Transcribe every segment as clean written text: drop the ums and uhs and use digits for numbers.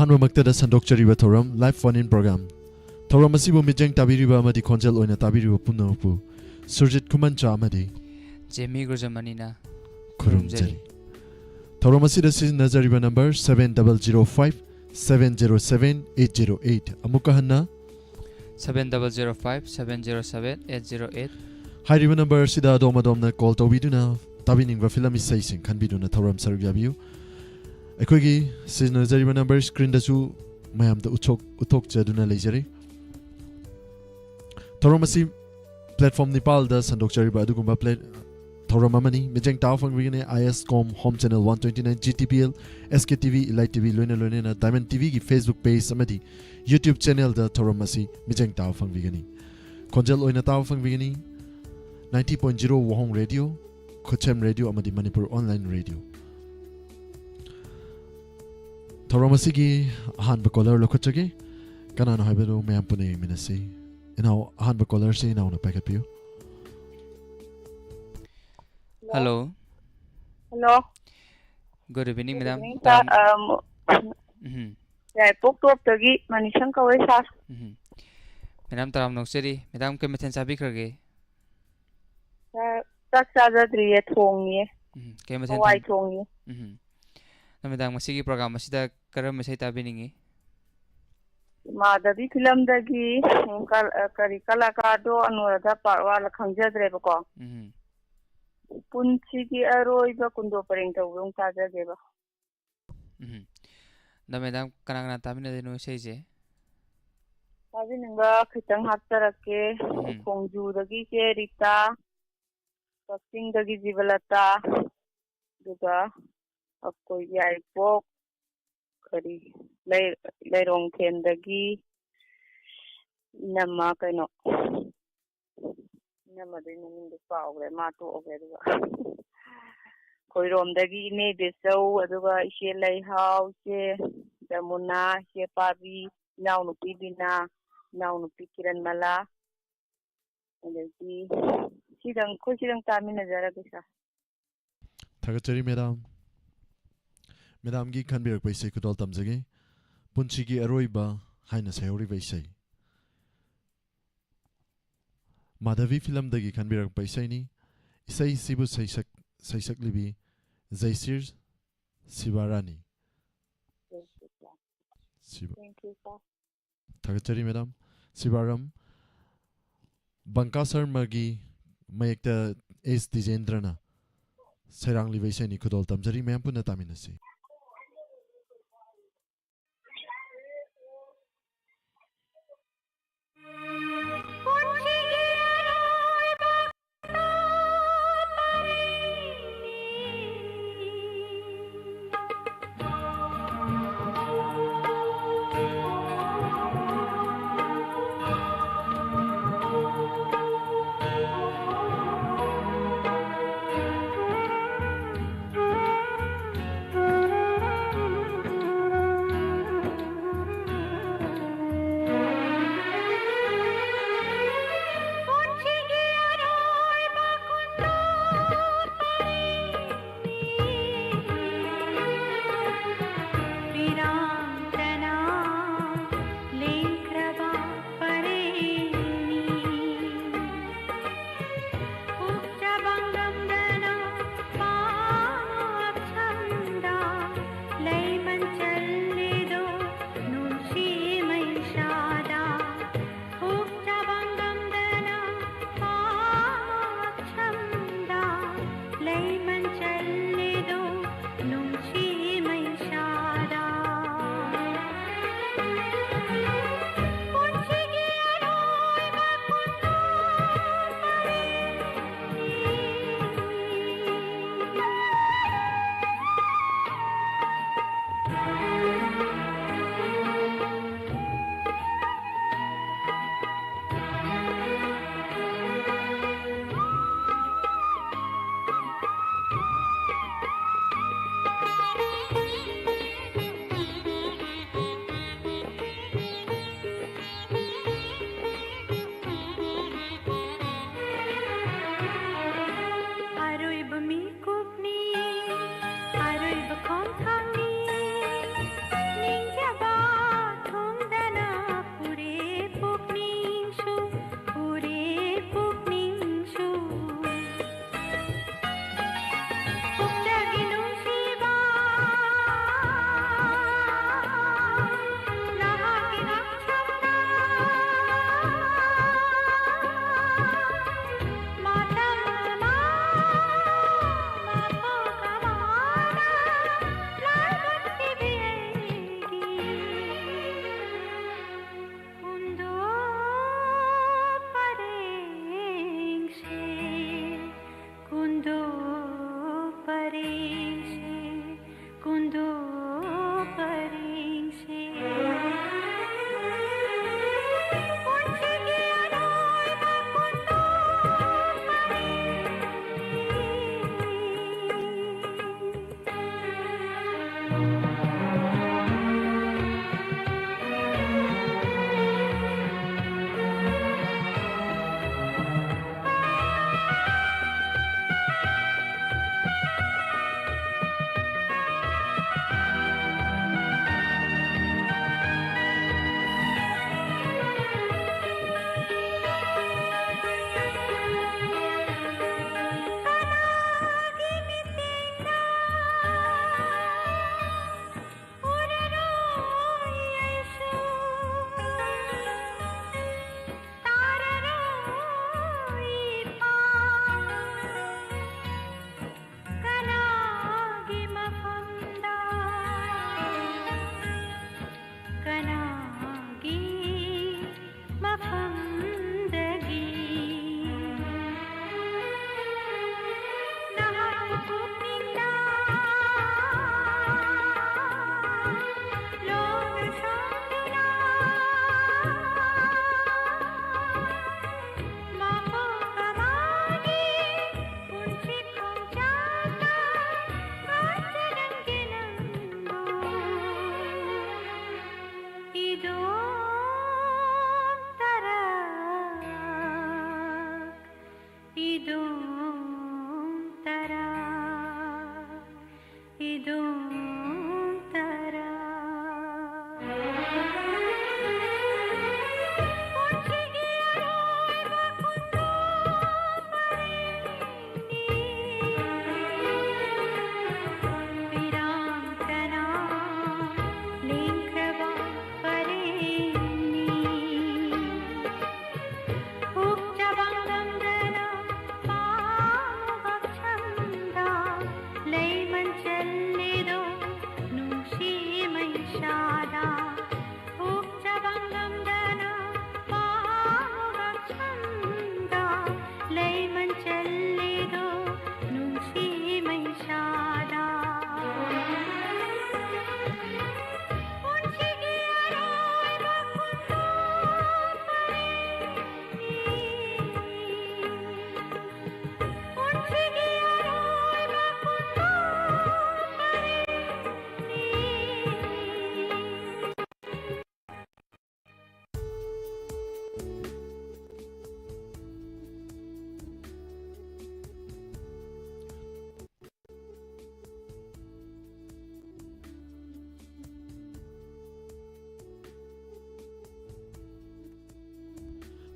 ꯑꯍꯥꯟꯕ ꯃꯛꯇꯗ ꯁꯟꯗꯣꯛꯆꯔꯤꯕ ꯊꯧꯔꯝ life fund ꯏꯟ programme ꯊꯧꯔꯝ ꯑꯁꯤꯕꯨ ꯃꯤꯠꯌꯦꯡ ꯇꯥꯕꯤꯔꯤꯕ ꯑꯃꯗꯤ ꯈꯣꯟꯖꯦꯜ ꯑꯣꯏꯅ ꯇꯥꯕꯤꯔꯤꯕ ꯄꯨꯝꯅꯃꯛꯄꯨ ꯁꯨꯔꯖꯤꯠ ꯈꯨꯃꯟꯆꯥ ꯑꯃꯗꯤ ꯖꯦꯃꯤ ꯒꯨꯔꯖꯃꯅꯤꯅ ꯈꯨꯔꯨꯝꯖꯔꯤ ꯊꯧꯔꯝ ꯑꯁꯤꯗ ꯁꯤꯖꯤꯟꯅꯖꯔꯤꯕ ꯅꯝꯕꯔ 7005707808 ꯑꯃꯨꯛꯀ ꯍꯟꯅ 7005707808 ꯍꯥꯏꯔꯤꯕ ꯅꯝꯕꯔ ꯑꯁꯤꯗ ꯑꯗꯣꯝꯅ ꯀꯣꯜ ꯇꯧꯕꯤꯗꯨꯅ ꯇꯥꯕꯤꯅꯤꯡꯕ ꯐꯤꯂꯝ ꯏꯁꯩꯁꯤꯡ ꯈꯟꯕꯤꯗꯨꯅ ꯊꯧꯔꯝ ꯁꯔꯨꯛ ꯌꯥꯕꯤꯌꯨ ꯑꯩꯈꯣꯏꯒꯤ ꯁꯤꯖꯤꯟꯅꯖꯔꯤꯕ ꯅꯝꯕꯔ ꯁ꯭ꯀ꯭ꯔꯤꯟꯗꯁꯨ ꯃꯌꯥꯝꯗ ꯎꯠꯊꯣꯛꯆꯗꯨꯅ ꯂꯩꯖꯔꯤ ꯊꯧꯔꯝ ꯑꯁꯤ ꯄ꯭ꯂꯦꯠꯐꯣꯔꯝ ꯅꯤꯄꯥꯜꯗ ꯁꯟꯗꯣꯛꯆꯔꯤꯕ ꯑꯗꯨꯒꯨꯝꯕ ꯊꯧꯔꯝ ꯑꯃꯅꯤ ꯃꯤꯠꯌꯦꯡ ꯇꯥꯕ ꯐꯪꯕꯤꯒꯅꯤ IS.com home channel 129 GTPL SKTV Elite TV ꯂꯣꯏꯅꯅ ꯗꯥꯏꯃꯟ TVꯒꯤ ꯐꯦꯁꯕꯨꯛ ꯄꯦꯖ ꯑꯃꯗꯤ ꯌꯨꯇ꯭ꯌꯨꯕ ꯆꯦꯅꯦꯜꯗ ꯊꯧꯔꯝ ꯑꯁꯤ ꯃꯤꯠꯌꯦꯡ ꯇꯥꯕ ꯐꯪꯕꯤꯒꯅꯤ ꯈꯣꯟꯖꯦꯜ ꯑꯣꯏꯅ ꯇꯥꯕ ꯐꯪꯕꯤꯒꯅꯤ 90.0 ꯋꯥꯍꯣꯡ ꯔꯦꯗꯤꯑꯣ ꯈꯨꯠꯁꯦꯝ ꯔꯦꯗꯤꯑꯣ ꯑꯃꯗꯤ ꯃꯅꯤꯄꯨꯔ ꯑꯣꯟꯂꯥꯏꯟ ꯔꯦꯗꯤꯑꯣ ꯊꯧꯔꯝ ꯑꯁꯤꯒꯤ ꯑꯍꯥꯟꯕ ꯀꯣꯂꯔ ꯂꯧꯈꯠꯆꯒꯦ ꯀꯅꯥꯅꯣ ꯍꯥꯏꯕꯗꯨ ꯃꯌꯥꯝ ꯄꯨꯟꯅ ꯌꯦꯡꯃꯤꯟꯅꯁꯤ ꯏꯅꯥꯎ ꯑꯍꯥꯟꯕ ꯀꯣꯂꯔꯁꯤ ꯏꯅꯥꯎꯅ ꯄꯥꯏꯈꯠꯄꯤꯌꯨ Hello. Hello. Good evening, Good madam. evening, sir. Pok top tagi manisang kawai sir. Madam taram nokseri. Madam ke meten sabi kerge. Sir, tak sada driye thongi. Ke meten Kawai thongi. Na madam masigi program masida karam mesai tabi ningi. Madadi film dagi kari kalakado anuradha parwa la khangjadre bako. Punchigi aroiba kundo pareng tawung tajageba. Na madam kanang tabi na dinu mesai je. Sabi ninga khitang haptarake khongju dagi ke Rita Kasing dagi Jibalata duga akoi yai pok kari lairong ken dagi nama kaino nama dai namin pa ogre ma to ogre duga koirom dagi ne besau aduga ise lai hau se damuna se pabi naw no pibina naw no pikiran mala adagi sidang ko sidang tamina jara bisa Thagachari Madam gi khanbirak paisai kudol tamjage punchigi aroiba haina sayori paisai Madhavi film dagi khanbirak paisai ni isai sibu saisak libi Zaisir Sibarani Thank you sir Thagachari Madam Sibaram Bankasar magi mayekta S Dijendrana Serang libaisai ni kudol tamjari mayam punna taminasi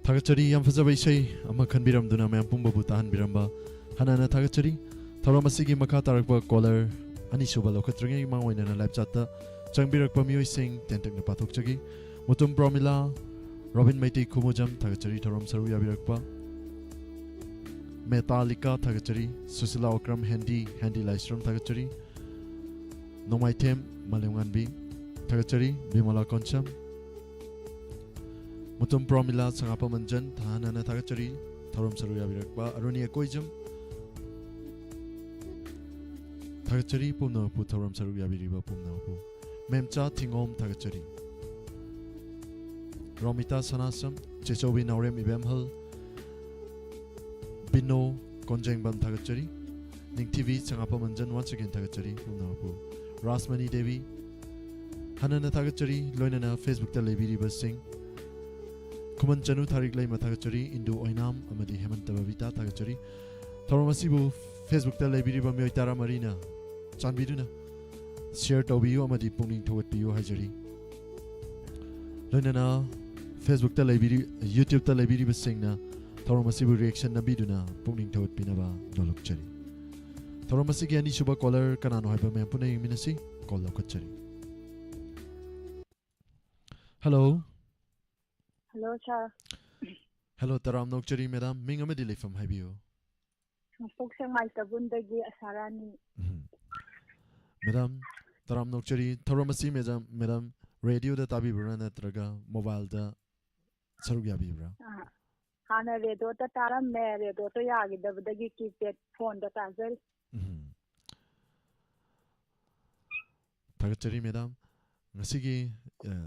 Thagachari yam fazaba isai ama khanbiram duna mayam pumbabu tahan biramba hanana thagachari thoram asigi makha tarakba caller ani suba lokhatrangi mangoina na live chat ta changbirakpa mioi sing tentak na pathokchagi mutum promila Robin Maiti Kumujam Thagachari Thoram Saru Yabirakpa Metallica Thagachari Susila Okram Handy Lystrom Thagachari Nomaitem Malenganbi Thagachari Bimala Koncham Mutum Promila Sangapa Manjan Thanana Thagachari Thoram Saru Yabirakpa Arunia Koijam Thagachari Pumnapu Thoram Saru Yabiriba Pumnapu Memcha Tingom Thagachari Romita Sanasam, Chechobi Naurem Ibemhal, Bino Konjangban Thagachari, Ning TV Sangapa Manjan once again Thagachari, Punapu, Rasmani Devi, Hanana Thagachari, Loinana, Facebook Telebiri Basing, Kuman Janu Tarik Lay Mathagachari, Indu Oinam, Amadi Hemantavita Thagachari, Toromasibu, Facebook Telebiri Bamioitara Marina, Chanbiduna, Share Tobiu, Amadi Punging Towat Piu Hajari. Loinana Facebook ta library YouTube ta library basingna Thoromasibu reaction na biduna pungning thawat pinaba dolokchari Thoromasi ani suba caller kanano haiba mem punay minasi call lokachari Hello sir. Hello Taram Nokchari madam minga medile from haibiyo Foksang mai tabundagi asarani Madam Taram Nokchari Thoromasi madam radio da tabi burana traga mobile da Sarugya Bibra. Hana redo ta taram me redo to yagi dabdagi keypad phone da tazal. Thagachari madam ngasigi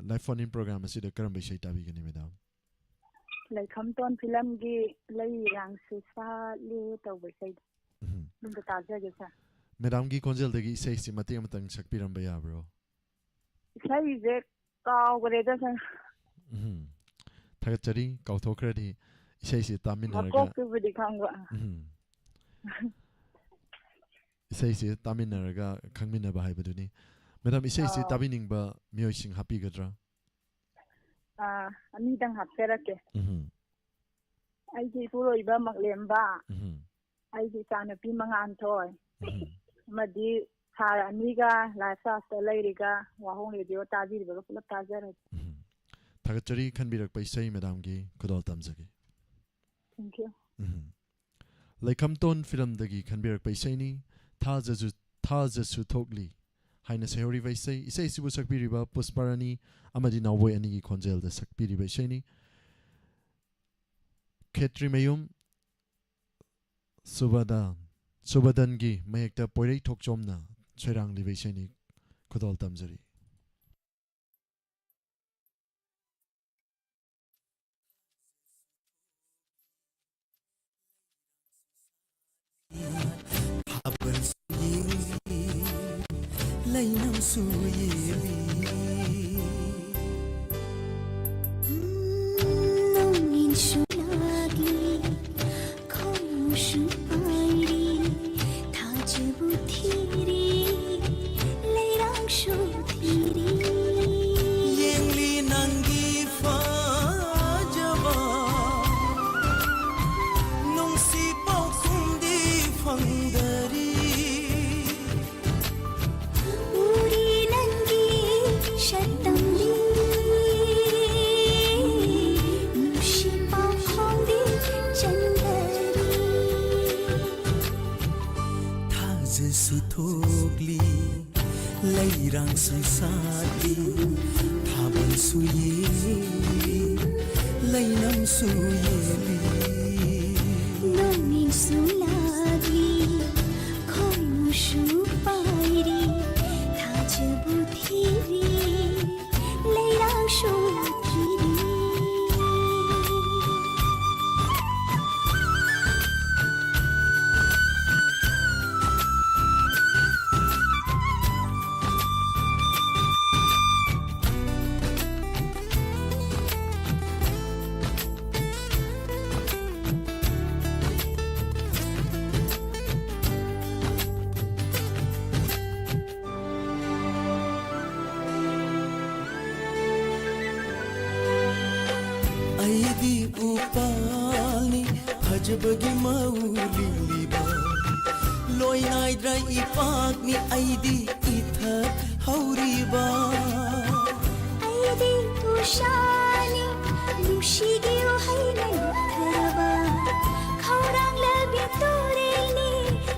live phone in program asi da karam bishay tabi gani madam. Like ton film gi lai rang su sa li to bisay. Dum da tazal ge sa. Madam gi konjel dagi isay si mateng matang sakpiram ba ya bro. Isay je ka redo sa. Thagachari kauthokradi isai si taminaraga Ko kubudi khangwa isai si taminaraga khangmina ba haibaduni madam isai si tabiningba mioi sing happy gadra ani dang hapsera ke ai ji puroi ba maklemba ai ji sana pi mangan thoi madi thara aniga la sa sta leiriga wahong radio taji ba pulap tajara Thagachari Khanbirak Paisai Madam Gi Kudol Tamzagi. Thank you. Laikamton film Dagi Khanbirak Paisai Thajasu Thokli Haina Sehori Vaisai Isai Sibu Sakpiriba Pusparani Amadi Nawboy Ani Konjel the Sakpiri Vaisani Ketri Mayum Subadan Gi Mayekta Poirei Tokchomna Cherang Li Vaisani Kudol Tamzari. Lainam suyebi nongin shulagi khom shupairi thajebu thiri leirang shuthiri yengli nangi fajaba nongsi paukundi fangdari Thokli lairang susadi thaban suye lainam suyeli nongin sulagi khom shupairi thajebu thiri leirang shuthiri palni hajbagi mauliba loi naidra ipak ni aidi itha hauriba aidi tushani nushigi haina tharaba khaurang labi toreni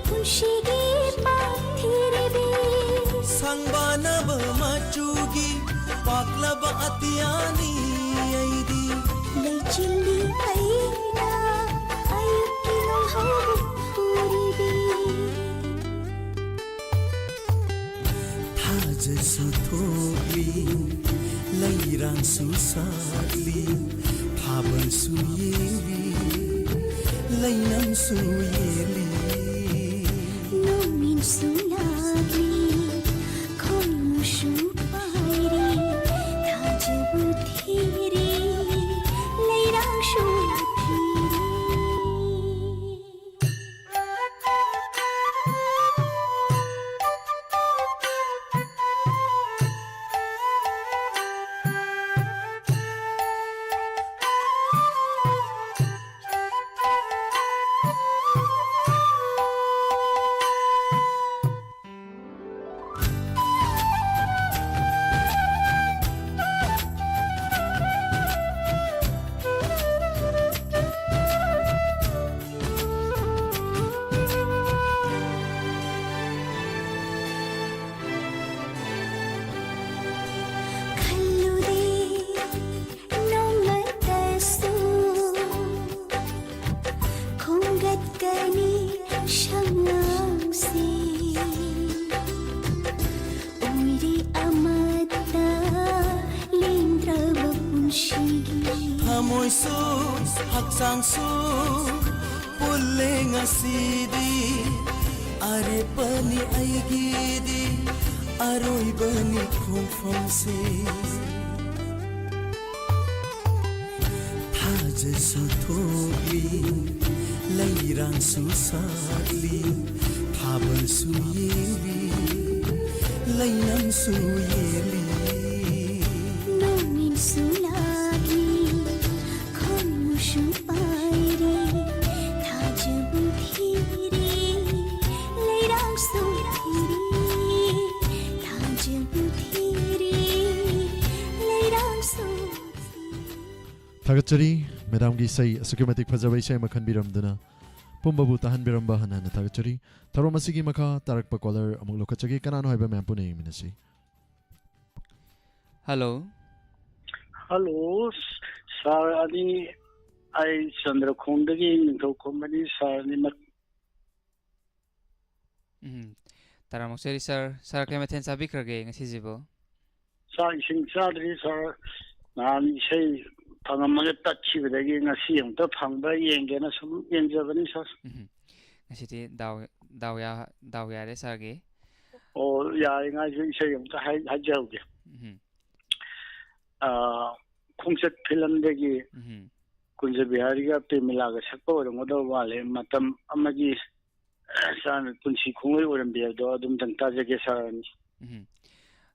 kunshigi pathirebe sangbana ba machugi paklaba atiani aidi leichili haina ayuki no hawu puribe thaja su thokli lairang su satli thaban su yeli lainam su yeli no min sulagi khoi mushu pairi thajabu thiri leirang shu Hamoisu haksangsu pulenga sidi are pani aigidi aroi bani khomfamse thaja su thogli lairang su satli thaban su yeli lainam su yeli no min sulagi khoi mushu pairi thajabu thiri leirang su thiri thajabu thiri leirang su Thagachari Madam gi sai asukematik phajawai sai makhan biramduna pumbabu tahan biramba hana thagachari tharomasi makha tarakpa caller amuk lokachagi kanano haiba ma'am pune minasi. Hello. Hello, sir. Ani I Chandra Khondagi Minto Company, sir. Taramok seri sir kaya maten sabi krage ngasi jibo. Sir, ising sadri sir. Nan say pangamanga tachi vidagi ngasi yung to pangba yenge na sum yenjabani sir. Ngasi ti daw ya re sir ge. Oh, ya ngai say yung to hajauge. Khongset film degi kunja bihariga pemilaga sakpa orangoda wale matam amagi san kunsi khongoi orambe do adum tangta jage saran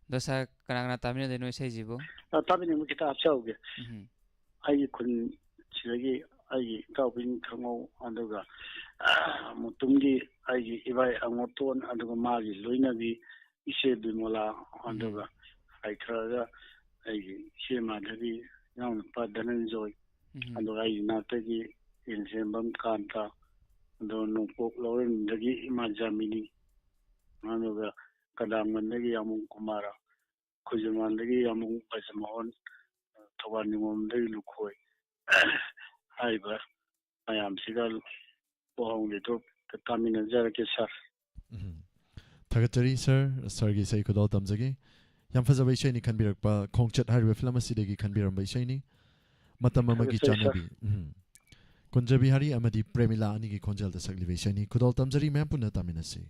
Dosa kanang tamino de no sai jibo. tabini mu kita achauge ai kun chiragi ai kaubin khango anduga mutumgi ai ibai angoton anduga magi loinabi ise bimola anduga ai kharaga ai shema dhari yaun pa dhananjoy anduga ai natagi injembam kanta do nupok loren dagi imajamini anduga kadamandagi amung kumara kujumandagi amung pasmahon thawaningomdagi lukhoi aiba ayam sigal WAHONG le to tamina jarake sir. Thagachari sir gi sai khodol tamjagi yam phajawai sai ni khanbirakpa khongchat hariba film asidagi khanbiramba isai ni matam amagi chanabi kunjabi hari amadi premila ani gi khonjal da sakli isai ni khodol tamjari ma'am punna taminasi.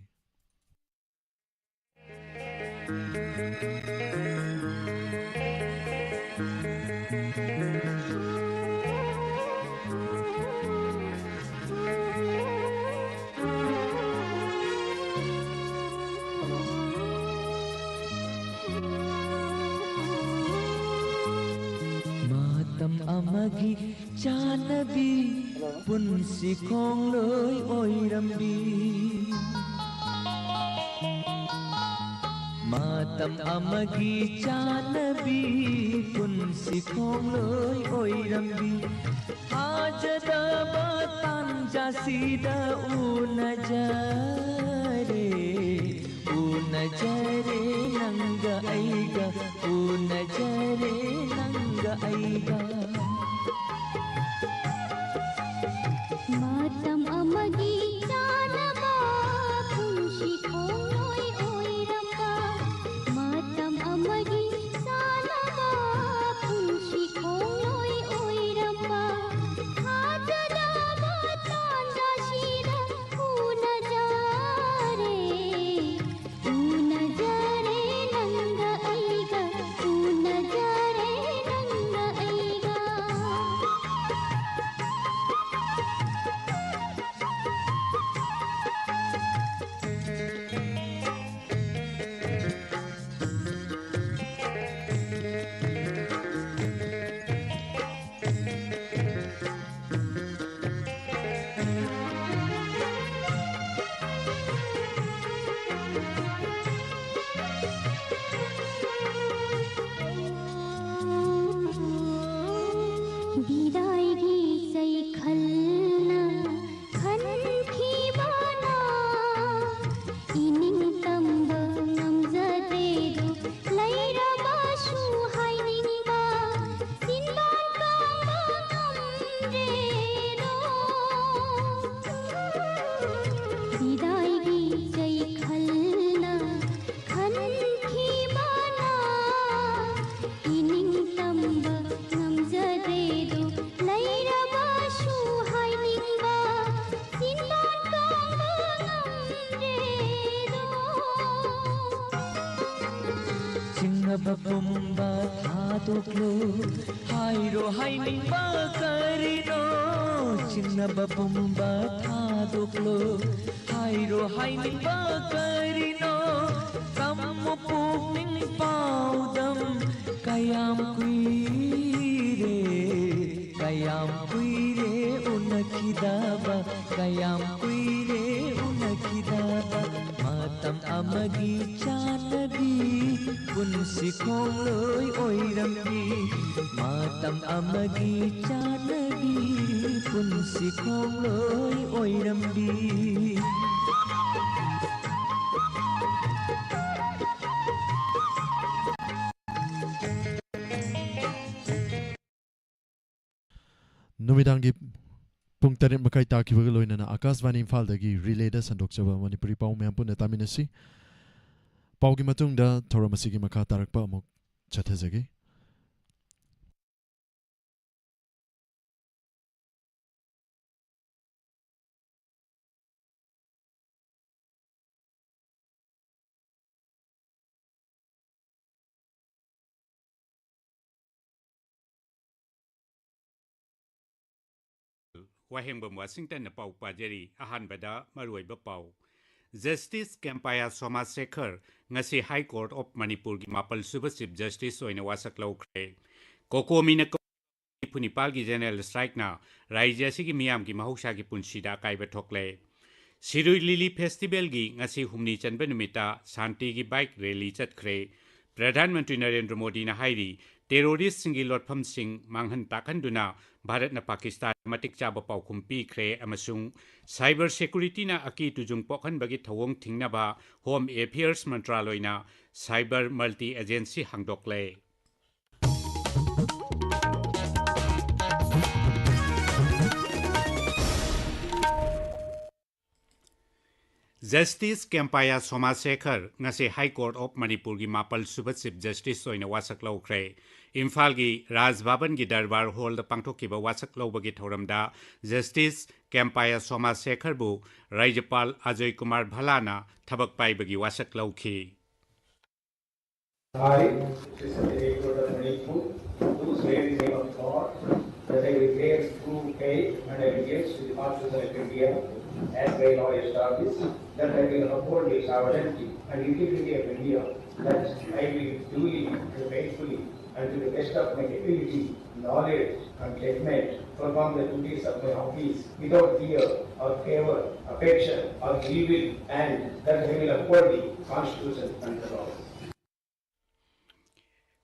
Matam ama ꯑꯃꯒꯤ ꯆꯥꯅꯕꯤ ꯄꯨꯟꯁꯤ ꯈꯣꯡꯂꯣꯏ ꯑꯣꯏꯔꯝꯕꯤ ꯃꯇꯝ ꯑꯃꯒꯤ ꯆꯥꯅꯕꯤ ꯄꯨꯟꯁꯤ ꯈꯣꯡꯂꯣꯏ ꯑꯣꯏꯔꯝꯕꯤ ꯊꯥꯖꯗꯕ ꯇꯥꯟꯖꯥꯁꯤꯗ ꯎꯅꯖꯔꯦ ꯎꯅꯖꯔꯦ ꯅꯪꯒ ꯑꯩꯒ ꯎꯅꯖꯔꯦ ꯅꯪꯒ ꯑꯩꯒ ꯃꯇꯝ ꯑꯃꯒꯤ ꯆꯥꯅꯕ ꯄꯨꯟꯁꯤ ꯈꯣꯡꯂꯣꯏ ꯑꯣꯏꯔꯝꯕ ꯃꯇꯝ ꯑꯃꯒꯤ ꯆꯥꯅꯕ ꯄꯨꯟꯁꯤ ꯈꯣꯡꯂꯣꯏ ꯑꯣꯏꯔꯝꯕ ꯊꯥꯖꯗꯕ ꯇꯥꯟꯖꯥꯁꯤꯗ ꯎꯅꯖꯔꯦ ꯎꯅꯖꯔꯦ ꯅꯪꯒ ꯑꯩꯒ ꯎꯅꯖꯔꯦ ꯅꯪꯒ ꯑꯩꯒ विदाईगी सैखलना खनखीबना इनिंग तंबा नमजदेदु लैरबाशु हाइनिंगा सिनबान कांबा नमरेदो विदाईगी सैखलना खनखीबना इनिंग तंबा नमजदेदु लैरबाशु हाइनिंगा सिनबान कांबा नमरेदो चिंगब पुंबा थादोक्लो हाइरो हाइनिंबा करिनो चिंगब पुंबा थादोक्लो हाइरो हाइनिंबा करिनो कम्मु पुनिंग पाउदम कयाम कुइरे उनखिदाबा कयाम कुइरे उनखिदाबा मातम अमगी चानबी पुंसी खोंलोय ओइरम्बी मातम अमगी चानबी पुंसी खोंलोय ओइरम्बी नुमिदांगी पुंग तरेट मखाई ताकिबग लोइनना आकाशवाणी इम्फालदगी रिलेदा संदोकचबा मणिपुरी पाउ मैम पुनः तामिनसी पाउगी मतुंगदा थोरमसिगी मखा तारकपा अमुक चथेजगे Wahengba Washington na pau pajeri ahan bada maruiba pau. Justice Kempaya Somasekhar ngasi High Court of Manipur gi mapal suba Chief Justice oina wasak laukre. Kokomi na punipal gi general strike na raija sigi miyam gi mahusha gi punsida kaiba thokle. Sirui Lili Festival gi ngasi humni chanba numita Shanti gi bike rally chatkre. Pradhan Mantri Narendra Modi na hairi terrorist singi lotpham sing manghan takhanduna Bharat na Pakistan matik chaba pau kumpi kre amasung cyber security na aki tujung pokhan bagi thawong thingna ba Home Affairs Mantraloy na cyber multi agency hangdokle. Justice Kempaya Somasekhar ngasi High Court of Manipur gi mapal suba Chief Justice oina wasak laukre. Imphal gi Raj Bhavan gi Darbar Hall da pangthokiba wasak laubagi thoramda Justice Kempaya Somasekhar bu Rajyapal Ajay Kumar Bhalana thabak paibagi wasak laukhi. I, High Court of Manipur, do swear in the name of God that I will bear true faith and allegiance to the Constitution of India as by law established, that I will uphold the sovereignty and integrity of India, that I will duly and faithfully and to the best of my ability, knowledge, and judgment, perform the duties of my office without fear or favor, affection or ill will, and that I will uphold the Constitution and the laws.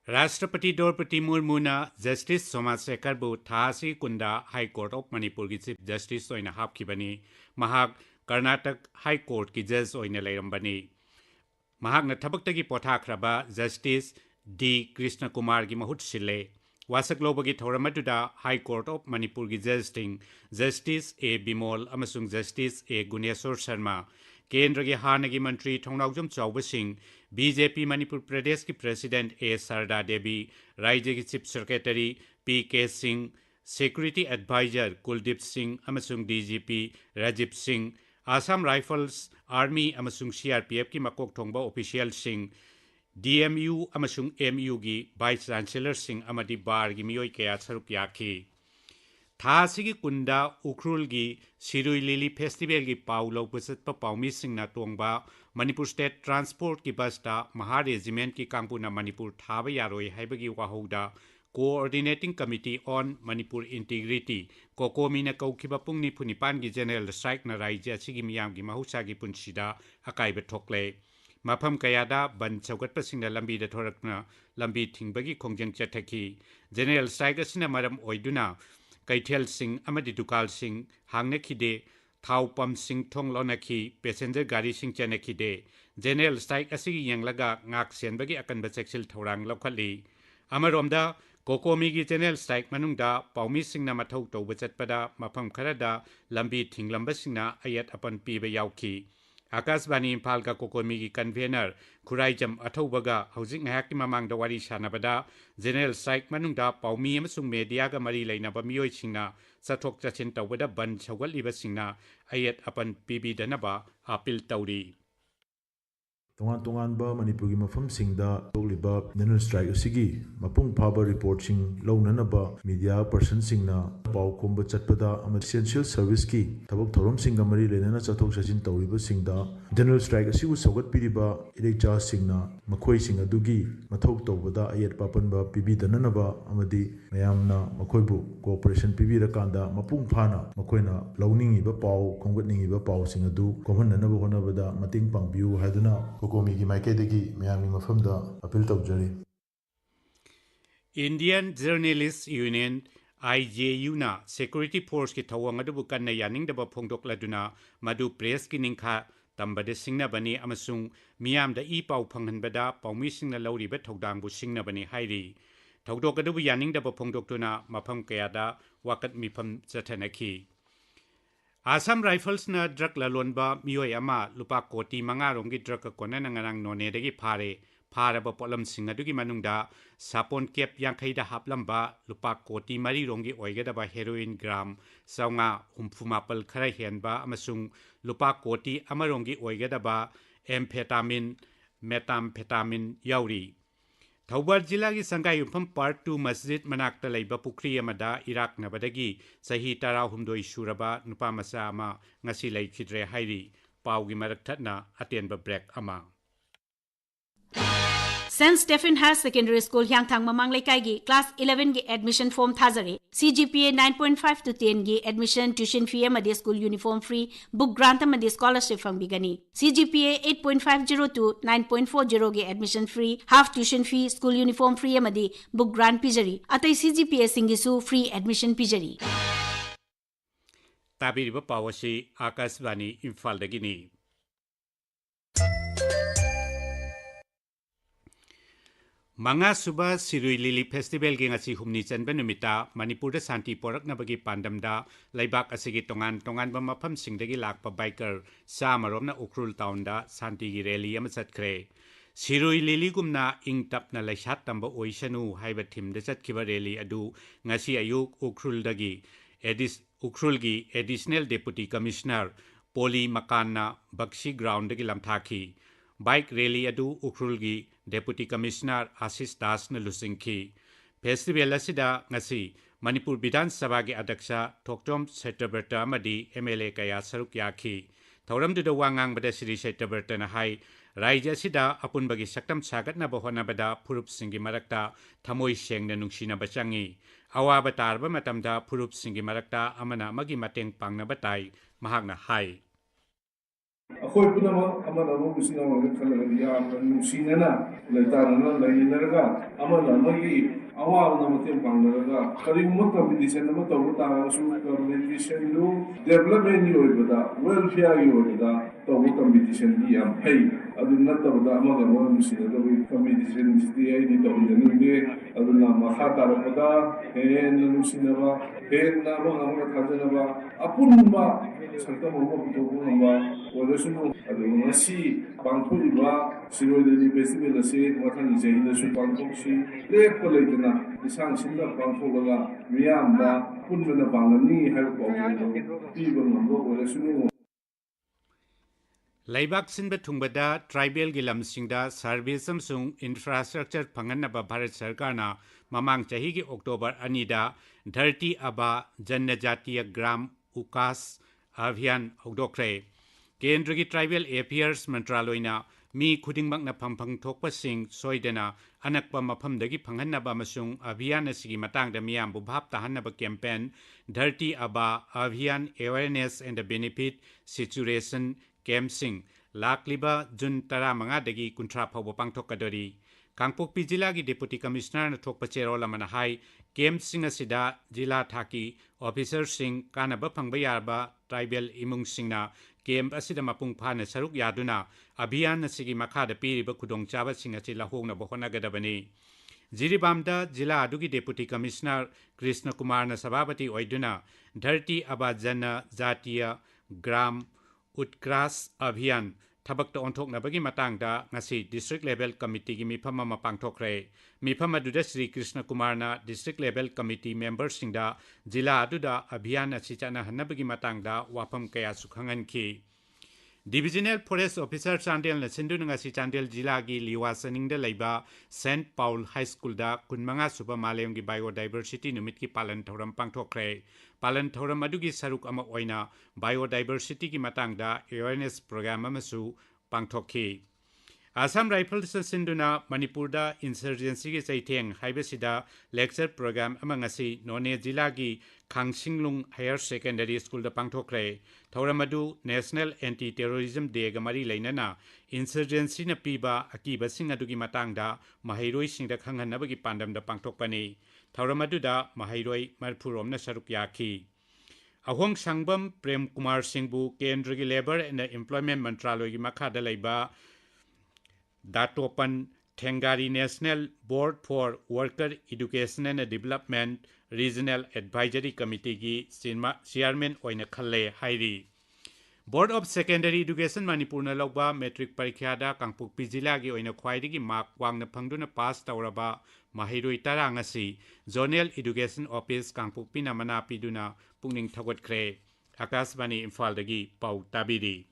राष्ट्रपति Draupadi Murmu justice Somashekar बु थासी कुंदा high court of Manipur की chief justice ओइना हापखिबनी महाक Karnataka high court की जज ओइना लेरंबनी महाकना थबक्तगी पोथाख्रबा जस्टिस डी कृष्ण कुमार की महुत सिले वासक लोबगी थौरमदुदा हाई कोर्ट ऑफ मणिपुर की जस्टिंग जस्टिस ए बिमोल अमसुंग जस्टिस ए गुनेश्वर शर्मा केंद्र के हानगी मंत्री थोंनाउजम चौब सिंह बीजेपी मणिपुर प्रदेश की प्रेसिडेंट ए शारदा देवी राज्य की chief secretary P K Singh security adviser Kuldeep Singh अमसुंग DGP Rajeev Singh Assam rifles army अमसुंग सीआरपीएफ की मकोक थोंबा ऑफिशियल सिंह डीएमयू अमसुंग एमयू की वाइस चांसलर सिंह अमदी बार की मियोई कया सरुक याखी थासिगी कुंदा उखरुल की सिरुई लिली फेस्टिवल की पाउ लौप चतप पाउमी सिंगना तोंबा मणिपुर स्टेट ट्रांसपोर्ट की बसता महा रेजिमेंट की कांगपुना मणिपुर थाब यारोई हाइबगी वाहौदा coordinating committee on Manipur integrity कोकोमीना कौखिबा पुंग निफु निपान की जनरल स्ट्राइक न राज्य असिगी मियाम की महुसा की पुंसिदा अकाइब ठोकले मफम कयादा बन चौगटपसिंगना लंबी थोरकना लंबी थिंगबगी खोंजंग चथखी जनरल स्ट्राइक असिना मरम ओइदुना कैथेल सिंह अमदी दुकाल सिंह हांगनखिदे थाव पम सिंह थोंग लोनखी पैसेंजर गाड़ी सिंह चनखिदे जनरल स्ट्राइक असिगी यंगलगा ngak सेनबगी अकनब चेक्सिल थौरांग लौखली अमरोमदा कोकोमी की जनरल स्ट्राइक मनुंगदा पाउमी सिंगना मथौ तौब चतपदा मफम खरदा लंबी थिंगलंबसिंगना अयत अपन पीबे याउखी आकाशवाणी इम्फाल का कोकोमी की कन्वेनर खुराइजम अथौबगा हौजिक ngahaki mamangda wari sanabada general strike मनुंगदा पाउमी अमसुंग मीडियागा मरी लेनाबा मियोइसिंगना चथोक चचिन तौबदा बन छौगलिबसिंगना अयत अपन पीबीदनबा अपील तौरी तोंगान मणिपुर की मफम तोलिबा जनरल स्ट्राइक असिगी मपुंग फाबा रिपोर्ट लौननबा मीडिया पर्सन पाउ खोब चटपदा एसेंशियल सर्विस की थबक थौरम मरी लेना चथोक चचिन तौरीब जनरल स्ट्राइक असिगु सौगटपीरिबा इरेक्चा मखोइसिंग अदुगी मथौ तौबदा अयत पापनबा पीबीदननबा अमदी मयामना मखोइबु कोऑपरेशन पीबीरकांदा मपुंग फाना मखोइना लौनिंगिबा पाउ खोंगटनिंगिबा पाउसिंग अदु कोमहननबा होनबदा मतिंग पांगबिउ हादुना कोकोमी की माइकेदगी मयामनी मफमदा अपील तौजरी इंडियन जर्नलिस्ट यूनियन IJU ना सिक्योरिटी फोर्स की थौवंग अदुबु कन्ना यानिंगदबा फोंदोक्लदुना मदु प्रेस की निंखा तंबदे सिंगनबनी अमसुंग मियामदा ई पाउ फंगहनबदा पाउमी सिंगना लौरिबा थौदांगबु सिंगनबनी हाइरी थौदोक अदुबु यानिंगदबा फोंदोक्तुना मफम कयादा वाकत मिफम चथनखी आसाम राइफल्स न ड्रग ललोनबा मियोय अमा लुपा कोटी मंगारोंगी ड्रग कोनना ngarang नोनेदगी फारे फारब पोलम सिंग अदुगी मनुंगदा सापोन केप यांखैदा हापलंबा लुपा कोटी मरी रोंगी ओइगदबा हेरोइन ग्राम सौंगा हुमफुमापल खरा हेनबा अमसुंग लुपा कोटी अमरोंगी ओइगदबा एम्फेटामिन मेटाम्फेटामिन याउरी थौबाल जिला की संगाई युफम पार्ट 2 मस्जिद मनाक्ता लैबा पुखरी अमदा इराक नबदगी सही 12 सुरबा नुपा मसा अमा ngasi लैखिद्रे हाइरी पाउगी मरक थतना अटेनबा ब्रेक अमा saint Stephen higher secondary school Hiyangthang Mamang Leikai class 11 की एडमिशन फॉर्म थाजरे CGPA 9.5 to 10 की एडमिशन ट्यूशन फी अमदे school uniform free book grant अमदे स्कॉलरशिप फंगबिगनी CGPA 8.50 to 9.40 की admission free half tuition fee school uniform free अमदे बुक ग्रांट पिजरी अतै CGPA सिंगिसु फ्री एडमिशन पिजरी ताबिरिबा पावसी आकाशवाणी इम्फालदगिनी मंगा सुबह सिरुई लिली फेस्टिवल के ngasi humni chanba numita manipur da santi poraknabagi pandamda laibak asigi tongan tongan ba mafam singdagi lakpa biker samaromna ukrul town da santi gi rally ama chatkre Siroi lily गुमना इंग तपना लाइसात तंबा ओइसनु हाइबा थिम द चतखिबा रैली अदु ngasi ayuk ukrulदगी उखरुलगी एडिशनल डेप्यूटी कमिश्नर पोली मकाना बक्सी ग्राउंड की लमथाखी बाइक रैली अदु उखरुलगी डेप्यूटी कमिश्नर आशीष दास न लुसिंखी फेस्टिवल असिदा ngasi मणिपुर विधान सभा के अध्यक्ष थोक्टोम सेटबर्टा मदी MLA कया सरुक याखी थौरमदुदा वांगांग बदा श्री सेटबर्टा न हाई राज्य असिदा अपुनबगी सक्तम सागतनब होनबदा फुरुपसिंगी मरक्ता थमोई सेंगना नुंगसिनब चंगी अवाब तारब मतमदा फुरुपसिंगी मरक्ता अमना अमगी mateंग पांगनब ताई महागना हाई अखोई पुनमक अमना अमबुसिना वंग खलगदि यामना नुसिनना लैतारना लैनरगा अमना अमगी अवाबना mateंग पांगनरगा करिगुम कंपटीशन अमा तौब तारसु कंपटीशन दु डेवलपमेंट की ओइबदा वेलफेयर की ओइबदा तौब कंपटीशन की याम फै अदु नतबदा अमगा अमगा नुसिना दबि कंपटीशन सिटी आइदि तौबदनिंगे अदुना मखा तारपदा हेन नुसिनबा हेन अमगा अमगा थाजनबा अपुनबा सक्तम अमा पुतोबनबा ओदसुनु अदु ngasi पांथोइबा सिरोइदनि फेस्टिवल असे मथांनि जैनसु पांथोक्सि लेप लेतना इसांग सिंदा पांथोलगा मियामदा पुनबना पांगनि हाइब पाउनो पीबा ngंबो ओदसुनु Laibak sinba thungbada tribal gilamsingda service amsung infrastructure phanganaba Bharat Sarkarna mamang chahi gi October anida dharti aba janjatiya gram ukas abhiyan hogdokre Kendra gi tribal affairs mantraloina mi khudingmakna phamphang thokpasing soidana anakpa maphamdagi phanghanaba amasung abhiyan asigi matangda miyam bu bhap tahanaba campaign dharti aba abhiyan awareness and the benefit situation Kemsing Lakliba Jun Tara Mangadagi Kuntra Pabo Pangtokadori Kangpokpi Jila gi Deputy Commissioner na Thokpa Cherola Manahai Kemsing Asida Jila Thaki Officer Sing Kanaba Pangbayarba Tribal Imung Singna Kem Asida Mapung Phana Saruk Yaduna Abhiyan Asigi Makhada Piriba Kudong Chaba Sing Asila Hongna Bohonagadabani Jiribamda Jila Adugi Deputy Commissioner Krishna Kumar na Sababati Oiduna Dharti Abajana Zatiya Gram Utgras Abhiyan Tabak to ontok na bagi matangda ngasi district level committee gi mifama mapangthokre mifama duda Sri Krishna Kumar na district level committee members singda jila aduda abhiyan asichana hanabagi matangda wapam kaya sukhangan ki Divisional Forest Officer Chandel na sindun ngasi Chandel jila gi liwasaningda laiba St Paul High School da kunmanga suba malem gi biodiversity numit ki palan thoram pangthokre palan thoram adugi saruk ama oina biodiversity ki matangda awareness program amasu pangthokhi Assam Rifles sinduna Manipurda insurgency gi chaitheng haibesida lecture program amangasi none jila gi Khangsinglung Higher Secondary School da pangthokre thoramadu National Anti-Terrorism Day ga mari leinana insurgency na piba akiba sing adugi matangda mahairoi singda khanghanabagi pandam da pangthokpani thoramadu da mahairoi marphurom na saruk yakhi Ahong Sangbam Prem Kumar Singbu Kendra gi Labor and Employment Mantraloy gi makha da laiba Datopan Thengari National Board for Worker Education and Development Regional Advisory Committee gi chairman oina khalle hairi Board of Secondary Education Manipur na lawba metric parikha da Kangpokpi jila gi oina khwaidagi mark wangna phangduna pass tawraba mahiroi tara ngasi Zonal Education Office Kangpokpi na mana piduna pungning thagotkre Akasbani Imphal dagi pau tabiri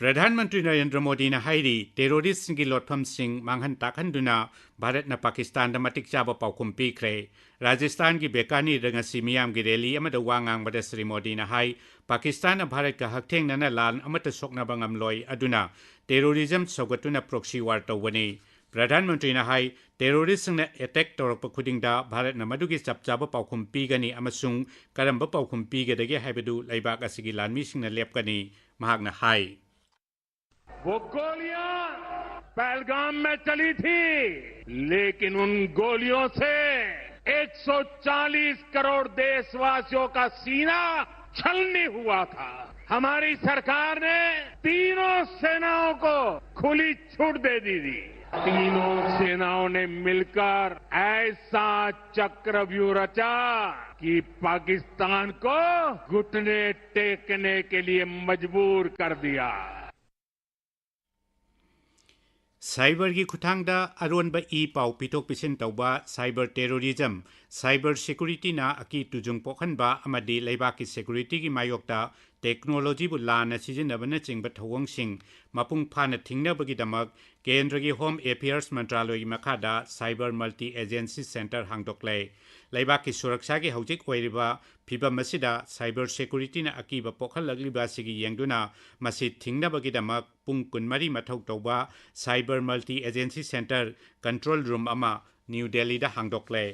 Pradhanmantri Narendra Modi na hairi terrorist singi lotpham sing manghan takhanduna Bharat na Pakistan da matik chaba paukum pikre Rajasthan gi bekani rangasi miyam gi rally amada wangang bada Sri Modi na hai Pakistan na Bharat ka haktheng na lan amata sokna bangam loi aduna terrorism sogatuna proxy war tawani Pradhanmantri na hai terrorist na attack torok khudingda Bharat na madugi chapchaba paukum pigani amasung karamba paukum pigadagi haibadu laibak asigi lanmi singna lepkani mahagna hai वो गोलियां पहलगाम में चली थी लेकिन उन गोलियों से 140 करोड़ देशवासियों का सीना छलनी हुआ था हमारी सरकार ने तीनों सेनाओं को खुली छूट दे दी थी तीनों सेनाओं ने मिलकर ऐसा चक्रव्यूह रचा कि पाकिस्तान को घुटने टेकने के लिए मजबूर कर दिया Cyber gi khutangda aronba e pau pitok pisin tauba cyber terrorism cyber security na aki tujung pokhanba amadi leibaki security gi mayokta technology बु लाना सिजिनबन चिंग थवंगसिंग मपुंग फाना थिंगनबगिदमक केंद्र की होम अफेयर्स मंत्रालय मखादा साइबर मल्टी एजेंसी सेंटर हांगदोक्ले लेबाक की सुरक्षा की हौजिक ओइरिबा फिबम मसिदा साइबर सिक्योरिटी ना अकीब पोखलगलिबा सिगी येंगदुना मसि थिंगनबगिदमक पुंग कुनमरी मथौ तौबा cyber multi agency centre control room अमा न्यू दिल्ली दा हांगदोक्ले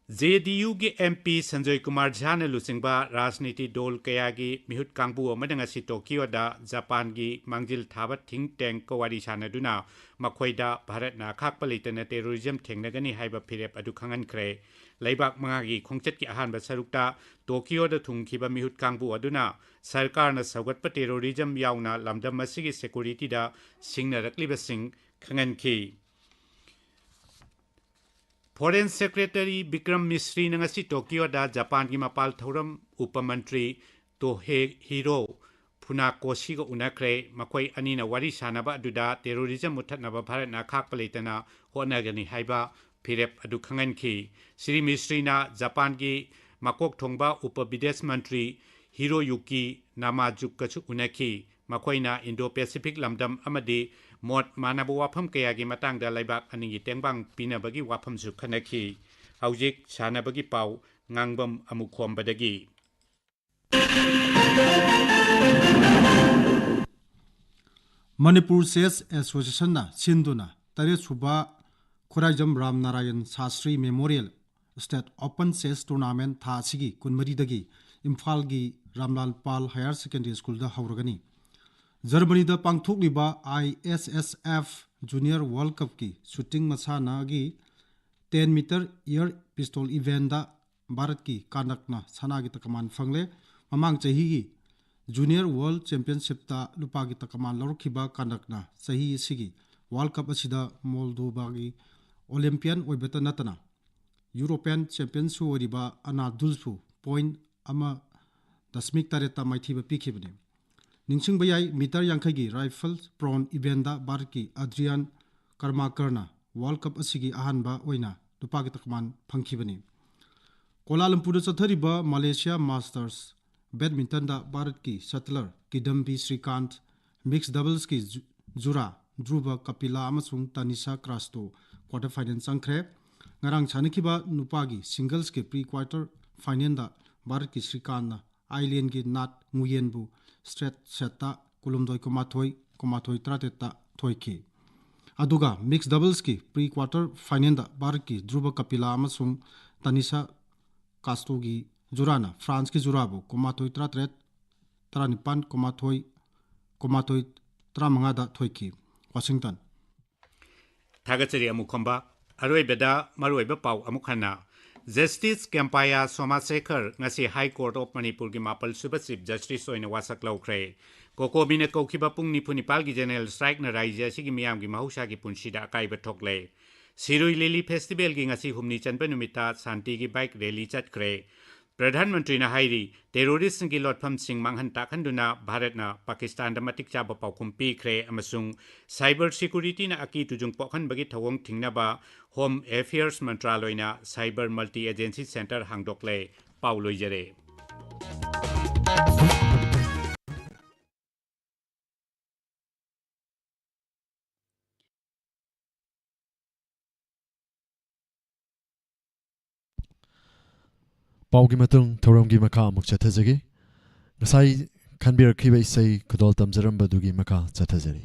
JDU की MP संजय कुमार झा ने लुचिंगबा राजनीति दल कया की मिहुत कांगबु अमदंगसी टोक्यो दा जापान की मांगजिल थाबा थिंक टैंक को वारी सानदुना मखोइदा भारत ना खाकप लेतन टेररिज्म थेंगनगनी हाइबा फिरेप अदु खंगनख्रे लेबाक मंगागी खोंगचत की अहानबा सरुक्ता टोक्यो दा थुंगखिबा मिहुत कांगबु अदुना सरकार ना सौगतप टेररिज्म यावना लमदम मसिगी सिक्योरिटी दा सिंगनरकलिबा सिंग खंगनखी फॉरेन सेक्रेटरी विक्रम मिश्री नंगसी टोक्यो दा जापान की मपाल थौरम उपमंत्री तोहे हिरो फुनाकोशी को उनख्रे मकोई अनी ना वारी सानबा अदुदा टेररिज्म मुथनबा भारत ना खाकप लेतना होनगनी हाइबा फिरेप अदु खंगनखी श्री मिश्री ना जापान की मकोक थोंगबा उप विदेश मंत्री हिरोयुकी नामाजुकछु उनखी मकोइना इंडो पैसिफिक लमदम अमदी मोट मानब वाफम कया की मतंग दा लेबाक अनि की टेंगबांग पिनबगी वाफम सु खनखी हौजिक सानबगी पाउ ngangbam amukhom-badagi Manipur Chess Association na Sinduna Tare Suba Khurajam Ram Narayan Sastri Memorial State Open Chess Tournament Tha Sigi Kunmari Dagi Imphal gi Ramlal Pal Higher Secondary School da Hauragani Germany da Pangthokliba ISSF Junior World Cup ki shooting masana gi 10 meter air pistol event da Bharat ki kanakna sana gi takaman fangle mamang chahi gi Junior World Championship ta lupa gi takaman lorkhiba kanakna sahi sigi World Cup asida Moldova gi Olympian oibeta natana European Champion su oriba Anadulfu point ama dasmik tareta maithiba pikhibne Ningsing bayai meter yankhagi rifle prawn event da Bharat ki Adrian Karmakarna World Cup asigi ahanba oina lupa gi takaman phangkhibani Kuala Lumpur chathariba Malaysia Masters Badminton da Bharat ki Shuttler Kidambi Srikant Mixed Doubles ki Jura Dhruva Kapila amasung Tanisha Krasto quarter final changkhre ngarang chanikiba nupagi singles ke pre-quarter final da Bharat ki Srikant na Island ki Nat Nguyen bu straight set ta Kulumdoi komathoi trateta thoiki aduga mixed doubles ki pre-quarter final da Bharat ki Dhruva Kapila amasung Tanisha Krasto gi Jurana France ki Jurabu komathoi tratret tranipan komathoi tramanga da thoiki Washington Thagachari amukhomba aroibeda maroiba pau amukhana Justice Kempaya Somasekhar ngasi High Court of Manipur ki mapal suba chief justice oina wasak laukhre kokobine kokhiba pung nipal gi general strike na raija sigi miyam gi mahusha gi punsida akaiba thokle Sirui Lily Festival gi ngasi humni chanpa numita santi gi bike rally chatkre प्रधानमंत्री ना हाइरी terrorist की लोटफम सिंह मांगहन ताखंदुना भारत ना पाकिस्तान दा मतिक चाबा पाउखुम पीख्रे अमसुंग cyber security ना अकी Tunjung पोखन बगी थवंग थिंगनाबा home affairs मंत्रालय ना cyber multi agency centre हांगदोक्ले पाउलोइजरे Paugi matung thoramgi maka amuk chathajagi ngasai khanbir khiba isai khodol tamjaram badugi maka chathajari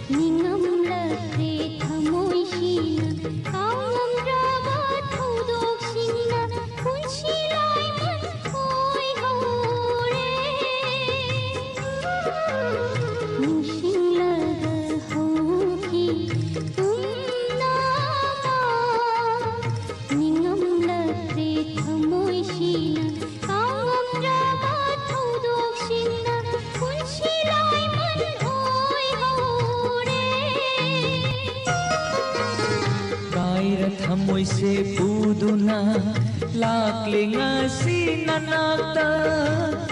Ning थमोई से पूदुना लाकले ngasi nanakta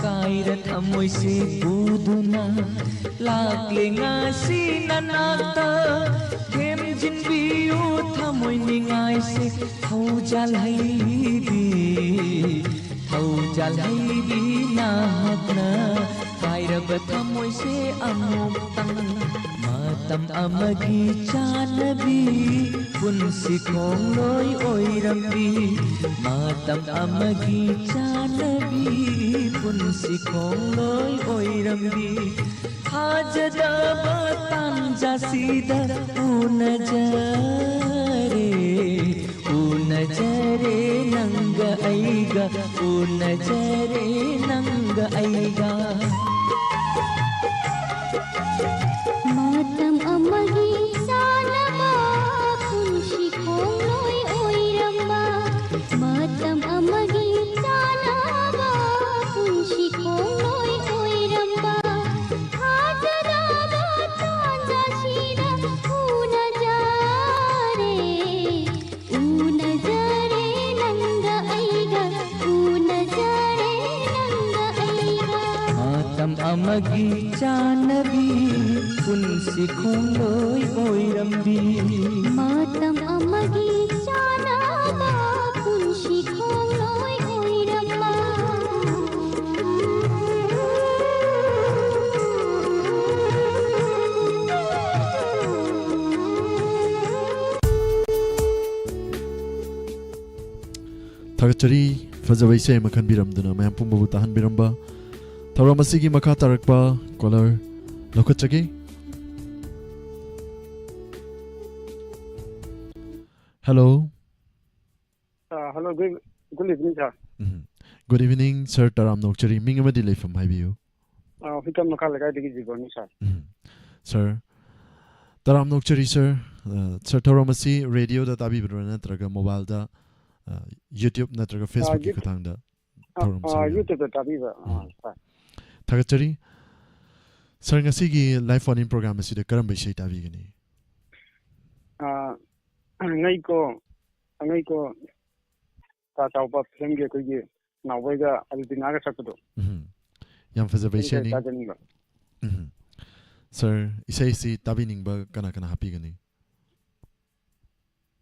kaira थमोई से पूदुना लाकले ngasi nanakta kem jin biu थमोई ningai se thau jalai bi na hakna kaira थमोई से amok tang matam amagi chanabi punsi khong loi oirambi matam amagi chanabi punsi khong loi oirambi hajada batan jasida unajare nanga aiga unajare nanga aiga matam amagi sanaba kunshi khongloi oiramba matam amagi sanaba kunshi khongloi oiramba hajara tanja shida unajare nanga aiga unajare nanga aiga matam amagi chanabi punsi khongloi oirambi matam amagi chanaba punshi khongloi oiramba Thakachari fazawai se makhan biramduna mayam pumbu tahan biramba Thauramasigi makha tarakpa caller lokachagi Hello. Hello, good evening, sir. Good evening, sir. Taram Nokchari. Mingama delay from Highview. Hikam Makalaga Digizigoni, sir. Sir. Taram Nokchari, sir. Sir Taramasi radio that Abi Brana Traga mobile da YouTube Natraga Facebook Katanga. YouTube Tabiba. Thakachari. Sir Ngasigi live phone in program is the Karamba Shita Vigani. Angai ko ta taupa filmge ko ye nawaiga albinaga sakdo yam fazawai se ni sir isai si tabining ba kana happy gani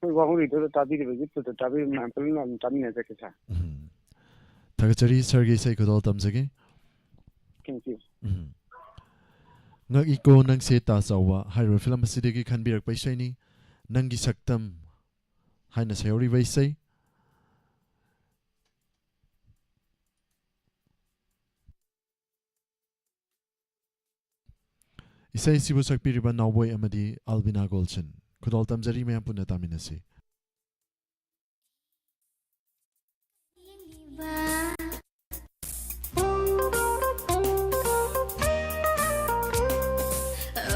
ko wahuri do tabi de bit to tabi mampal na tabi ne ke sa Thakachari sir ge sai ko dol tamsage thank you ngak iko nang se ta sawa hairo film sidegi khanbirak paisai ni nangi saktam haina sayori vaisai isai sibu sakpiriba nawboy amadi Albina Golson khudol tamjari mayam punna taminasi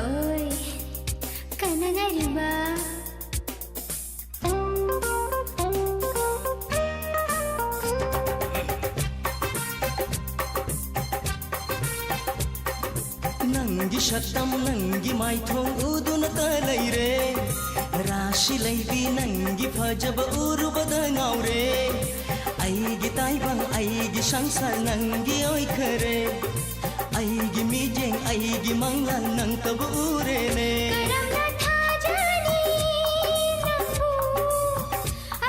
oi kanangariba nangi shatam nangi maithong uduna talaire rashi laibi nangi phajaba urubada ngaure aigi taibang aigi sangsar nangi oi khare aigi mijeng aigi manglan nang tabure ne karamna thajani nambu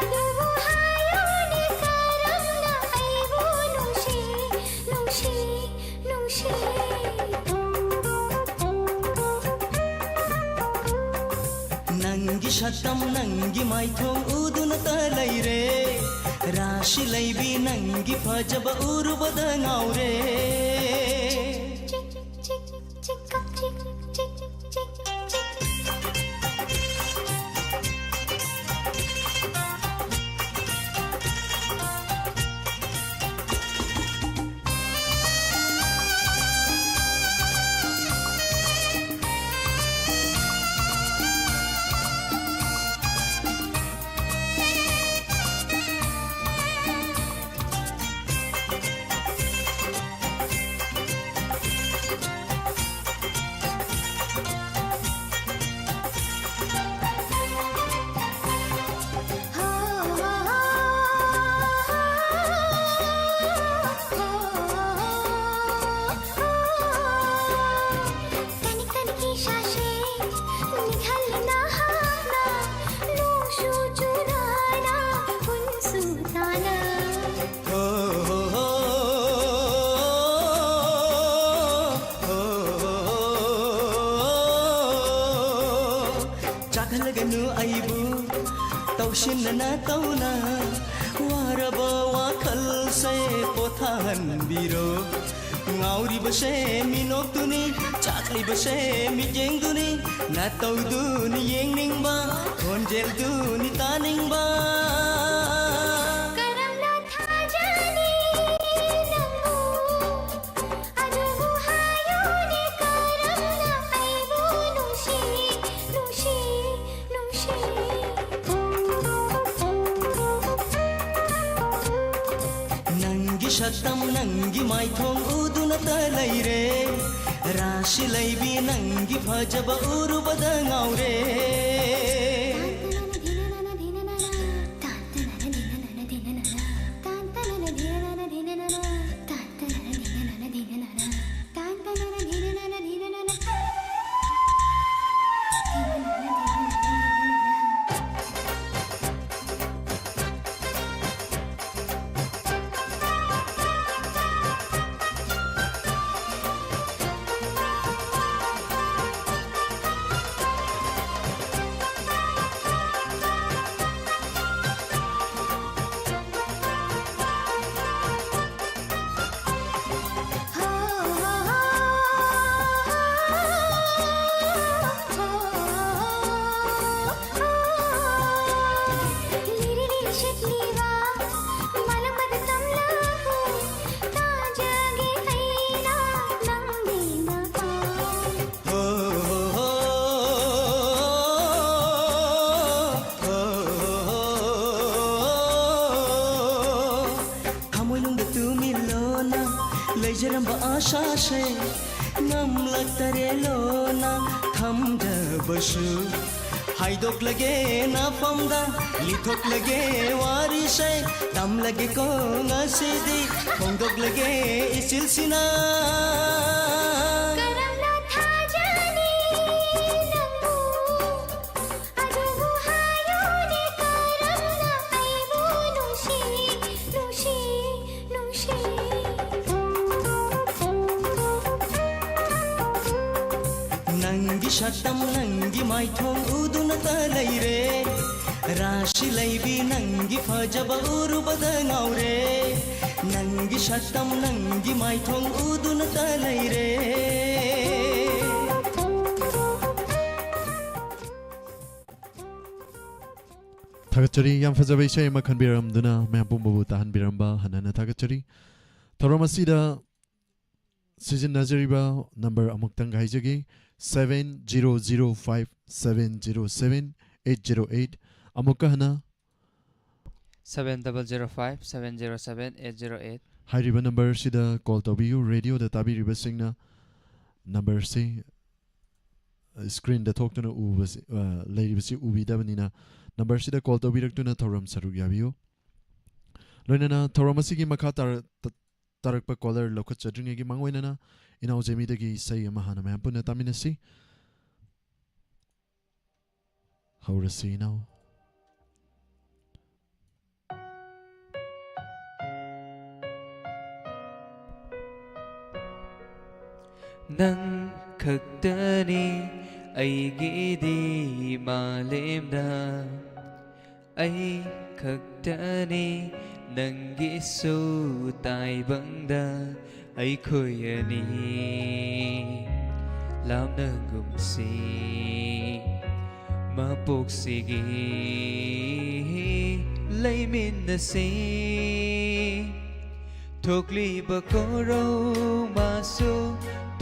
adubu hayone karamna aibu nungshi nangi shatam nangi maithong uduna talaire rashi laibi nangi phajaba urubada ngaure ꯋꯥꯍꯟꯒꯅꯨ ꯑꯩꯕꯨ ꯇꯧꯁꯤꯟꯅꯅ ꯇꯧꯅ ꯋꯥꯔꯕ ꯋꯥꯈꯜꯁꯦ ꯄꯣꯊꯥꯍꯟꯕꯤꯔꯣ ꯉꯥꯎꯔꯤꯕꯁꯦ ꯃꯤꯅꯣꯛꯇꯨꯅꯤ ꯆꯥꯛꯂꯤꯕꯁꯦ ꯃꯤꯠꯌꯦꯡꯗꯨꯅꯤ ꯅꯇꯧꯗꯨꯅꯤ ꯌꯦꯡꯅꯤꯡꯕ ꯈꯣꯟꯖꯦꯜꯗꯨꯅꯤ ꯇꯥꯅꯤꯡꯕ ꯁꯛꯇꯝ ꯅꯪꯒꯤ ꯃꯥꯏꯊꯣꯡ ꯎꯗꯨꯅꯇ ꯂꯩꯔꯦ ꯔꯥꯁꯤ ꯂꯩꯕꯤ ꯅꯪꯒꯤ ꯐꯖꯕ ꯎꯔꯨꯕꯗ ꯉꯥꯎꯔꯦ ꯂꯩꯖꯔꯝꯕ ಆಶಾꯁꯦ ꯉꯝꯂꯛꯇꯔꯦ ꯂꯣꯅ ꯊꯝꯖꯕꯁꯨ ꯍꯥꯏꯗꯣꯛꯂꯒꯦ ꯅꯐꯝꯗ ꯂꯤꯊꯣꯛꯂꯒꯦ ꯋꯥꯔꯤꯁꯦ ꯇꯝꯂꯒꯦꯀꯣ ꯉꯁꯤꯗꯤ ꯐꯣꯡꯗꯣꯛꯂꯒꯦ ꯏꯆꯤꯜꯁꯤꯅ ꯁꯛꯇꯝ ꯅꯪꯒꯤ ꯃꯥꯏꯊꯣꯡ ꯎꯗꯨꯅꯇ ꯂꯩꯔꯦ ꯔꯥꯁꯤ ꯂꯩꯕꯤ ꯅꯪꯒꯤ ꯐꯖꯕ ꯎꯔꯨꯕꯗ ꯉꯥꯎꯔꯦ ꯅꯪꯒꯤ ꯁꯛꯇꯝ ꯅꯪꯒꯤ ꯃꯥꯏꯊꯣꯡ ꯎꯗꯨꯅꯇ ꯂꯩꯔꯦ थागतचरी याम फजबा इसे मा खनबिरमदुना मैम पुंबु ताहनबिरमबा हनना थागतचरी थोरम असिदा सीजन नजरिबा नंबर अमुक्तंग हाइजगी 7005707808 अमुक्का हना 7005707808 हाइरिबा नंबर सिदा कॉल तबियु रेडियो दा ताबिरिबा सिंगना नंबर से स्क्रीन दा थोक्तुना उबसे लेरिबसी उबिदाबनिना नंबर सिदा कॉल तबिरक्तुना थोरम सरुग याबियो लोइनना थोरम असिगी मखा तारकपा कॉलर लखत चद्रिंगेगी मंगोइनना इनाउ जेमीदगी सही महाना मैम पुना तामिनसी हौरसी इनाउ नंग खक्तनी अईगीदी मालेमदा अई खक्तनी नंगिसु ताइबंगदा अईखोयनी लामनगुमसी मपोक्सिगी लैमिनसी थोकली बकोरो मासु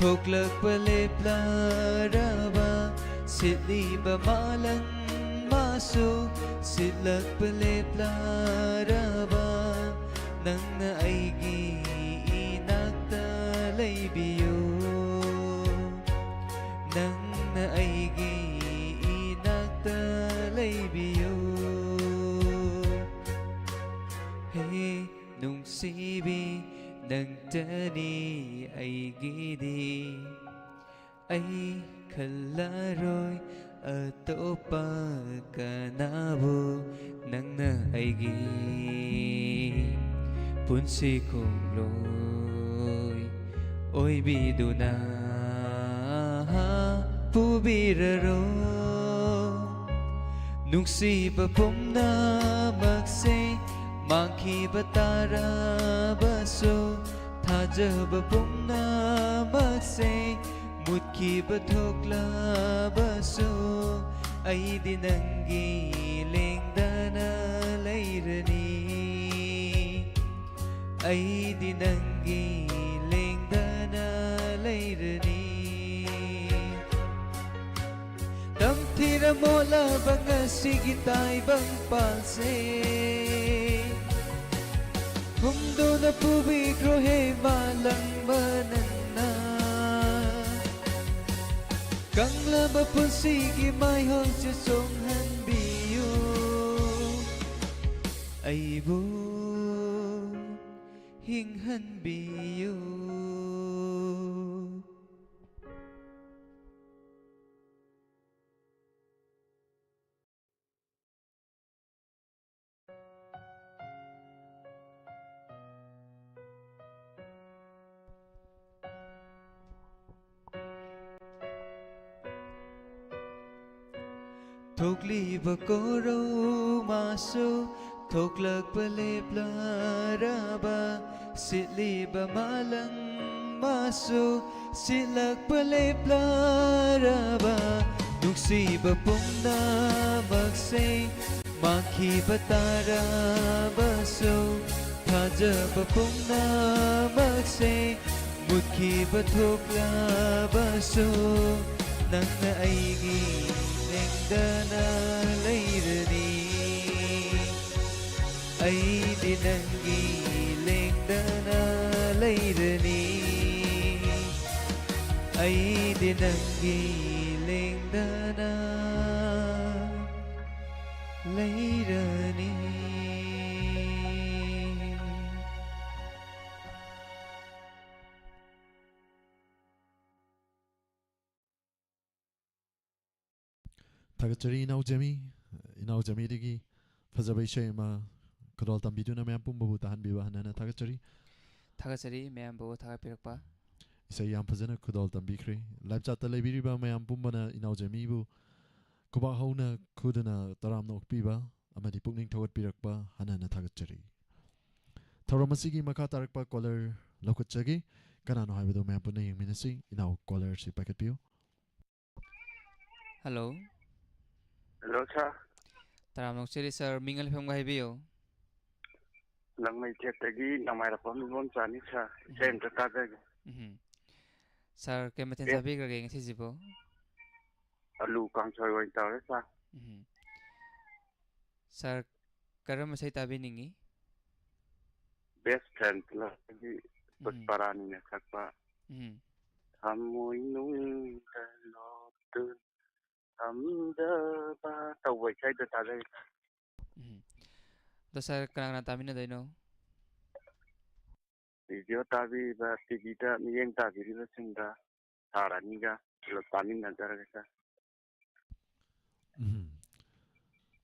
थोकलक पलेपलारबा सिद्धि बमालंग मासु सिलक पलेपलारबा नंग अईगी इनाक्ता लैबियो नंग अईगी इनाक्ता लैबियो हे नुंगसीबी नंगतनी अईगीदी अई खल्लारोय अतोपा कनाबो नंगना अईगी पुंसी खोंगलोय ꯅꯨꯡꯁꯤꯕ ꯄꯨꯝꯅꯃꯛꯁꯦ ꯃꯥꯡꯈꯤꯕ ꯇꯥꯔꯕꯁꯨ ꯊꯥꯖꯕ ꯄꯨꯝꯅꯃꯛꯁꯦ ꯃꯨꯠꯈꯤꯕ ꯊꯣꯛꯂꯕꯁꯨ ꯑꯩꯗꯤ ꯅꯪꯒꯤ ꯂꯦꯡꯗꯅ ꯂꯩꯔꯅꯤ ꯑꯩꯗꯤ ꯅꯪꯒꯤ ꯂꯦꯡꯗꯅ ꯂꯩꯔꯅꯤ ꯇꯝꯊꯤꯔ ꯃꯣꯠꯂꯕ ꯉꯁꯤꯒꯤ ꯇꯥꯏꯕꯪ ꯄꯥꯜꯁꯦ ꯍꯨꯝꯗꯨꯅ ꯄꯨꯕꯤꯈ꯭ꯔꯣ ꯍꯦ ꯃꯥꯂꯪꯕ ꯅꯪꯅ ꯀꯪꯂꯕ ꯄꯨꯟꯁꯤꯒꯤ ꯃꯥꯏꯍꯣꯡꯁꯨ ꯆꯣꯡꯍꯟꯕꯤꯌꯨ ꯑꯩꯕꯨ ꯍꯤꯡꯍꯟꯕꯤꯌꯨ ꯊꯣꯛꯂꯤꯕ ꯀꯣꯔꯧ ꯃꯥꯁꯨ ꯊꯣꯛꯂꯛꯄ ꯂꯦꯞꯂꯔꯕ ꯁꯤꯠꯂꯤꯕ ꯃꯥꯂꯪ ꯃꯥꯁꯨ ꯁꯤꯠꯂꯛꯄ ꯂꯦꯞꯂꯔꯕ ꯅꯨꯡꯁꯤꯕ ꯄꯨꯝꯅꯃꯛꯁꯦ ꯃꯥꯡꯈꯤꯕ ꯇꯥꯔꯕꯁꯨ ꯊꯥꯖꯕ ꯄꯨꯝꯅꯃꯛꯁꯦ ꯃꯨꯠꯈꯤꯕ ꯊꯣꯛꯂꯕꯁꯨ ꯅꯪꯅ ꯑꯩꯒꯤ ꯂꯦꯡꯗꯅ ꯂꯩꯔꯅꯤ ꯑꯩꯗꯤ ꯅꯪꯒꯤ ꯂꯦꯡꯗꯅ ꯂꯩꯔꯅꯤ ꯑꯩꯗꯤ ꯅꯪꯒꯤ ꯂꯦꯡꯗꯅ ꯂꯩꯔꯅꯤ ꯊꯥꯒꯠꯆꯔꯤ ꯏꯅꯥꯎꯖꯃꯤꯗꯒꯤ ꯐꯖꯕ ꯏꯁꯩ ꯑꯃ ꯈꯨꯗꯣꯜ ꯇꯝꯕꯤꯗꯨꯅ ꯃꯌꯥꯝ ꯄꯨꯝꯕꯕꯨ ꯇꯥꯍꯟꯕꯤꯕ ꯍꯟꯅ ꯊꯥꯒꯠꯆꯔꯤ ꯃꯌꯥꯝꯕꯨ ꯊꯥꯒꯠꯄꯤꯔꯛꯄ ꯏꯁꯩ ꯌꯥꯝ ꯐꯖꯅ ꯈꯨꯗꯣꯜ ꯇꯝꯕꯤꯈ꯭ꯔꯦ ꯂꯥꯏꯞ ꯆꯥꯠꯇ ꯂꯩꯕꯤꯔꯤꯕ ꯃꯌꯥꯝ ꯄꯨꯝꯕꯅ ꯏꯅꯥꯎꯖꯃꯤꯕꯨ ꯈꯨꯕꯥꯛ ꯍꯧꯅ ꯈꯨꯗꯨꯅ ꯇꯔꯥꯝꯅ ꯑꯣꯛꯄꯤꯕ ꯑꯃꯗꯤ ꯄꯨꯛꯅꯤꯡ ꯊꯧꯒꯠꯄꯤꯔꯛꯄ ꯍꯟꯅ ꯊꯥꯒꯠꯆꯔꯤ ꯊꯧꯔꯝ ꯑꯁꯤꯒꯤ ꯃꯈꯥ ꯇꯥꯔꯛꯄ ꯀꯣꯂꯔ ꯂꯧꯈꯠꯆꯒꯦ ꯀꯅꯥꯅꯣ ꯍꯥꯏꯕꯗꯨ ꯃꯌꯥꯝ ꯄꯨꯟꯅ ꯌꯦꯡꯃꯤꯟꯅꯁꯤ ꯏꯅꯥꯎ ꯀꯣꯂꯔꯁꯤ ꯄꯥꯏꯈꯠꯄꯤꯌꯨ ꯍꯜꯂꯣ ꯍꯜꯂꯣ ꯁꯥꯔ ꯇꯔꯥꯝ ꯅꯣꯛꯆꯔꯤ ꯁꯥꯔ ꯃꯤꯡ ꯂꯩꯐꯝꯒ ꯍꯥꯏꯕꯤꯌꯨ ꯂꯪꯃꯩ ꯊꯦꯠꯇꯒꯤ ꯅꯣꯡꯃꯥꯏꯔꯛꯄꯝ ꯏꯕꯣꯝ ꯆꯥꯅꯤ ꯁꯥꯔ ꯏꯁꯩ ꯑꯝꯇ ꯇꯥꯖꯒꯦ ꯁꯥꯔ ꯀꯩ ꯃꯊꯦꯜ ꯆꯥꯕꯤꯈ꯭ꯔꯒꯦ ꯉꯁꯤꯁꯤꯕꯨ ꯑꯂꯨ ꯀꯥꯡꯁꯣꯏ ꯑꯣꯏꯅ ꯇꯧꯔꯦ ꯁꯥꯔ ꯁꯥꯔ ꯀꯔꯝꯕ ꯏꯁꯩ ꯇꯥꯕꯤꯅꯤꯡꯉꯤ ꯕꯦꯁ ꯐ꯭ꯔꯦꯟ ꯀ꯭ꯂꯕꯒꯤ ꯄꯨꯁꯄꯔꯥꯅꯤꯅ ꯁꯛꯄ ꯊꯃꯣꯏꯅꯨꯡꯗ ꯂꯣꯠꯇꯨꯅ ꯊꯝꯖꯕ ꯇꯧꯕ ꯏꯁꯩꯗꯣ ꯇꯥꯖꯒꯦ ꯑꯗꯣ ꯁꯥꯔ ꯀꯅꯥ ꯇꯥꯃꯤꯟꯅꯗꯣꯏꯅꯣ ꯔꯦꯗꯤꯑꯣ ꯇꯥꯕꯤꯕ ꯇꯤꯚꯤꯗ ꯃꯤꯠꯌꯦꯡ ꯇꯥꯕꯤꯔꯤꯕꯁꯤꯡꯗ ꯁꯥꯔ ꯑꯅꯤꯒ ꯄꯨꯂꯞ ꯇꯥꯃꯤꯟꯅꯖꯔꯒꯦ ꯁꯥꯔ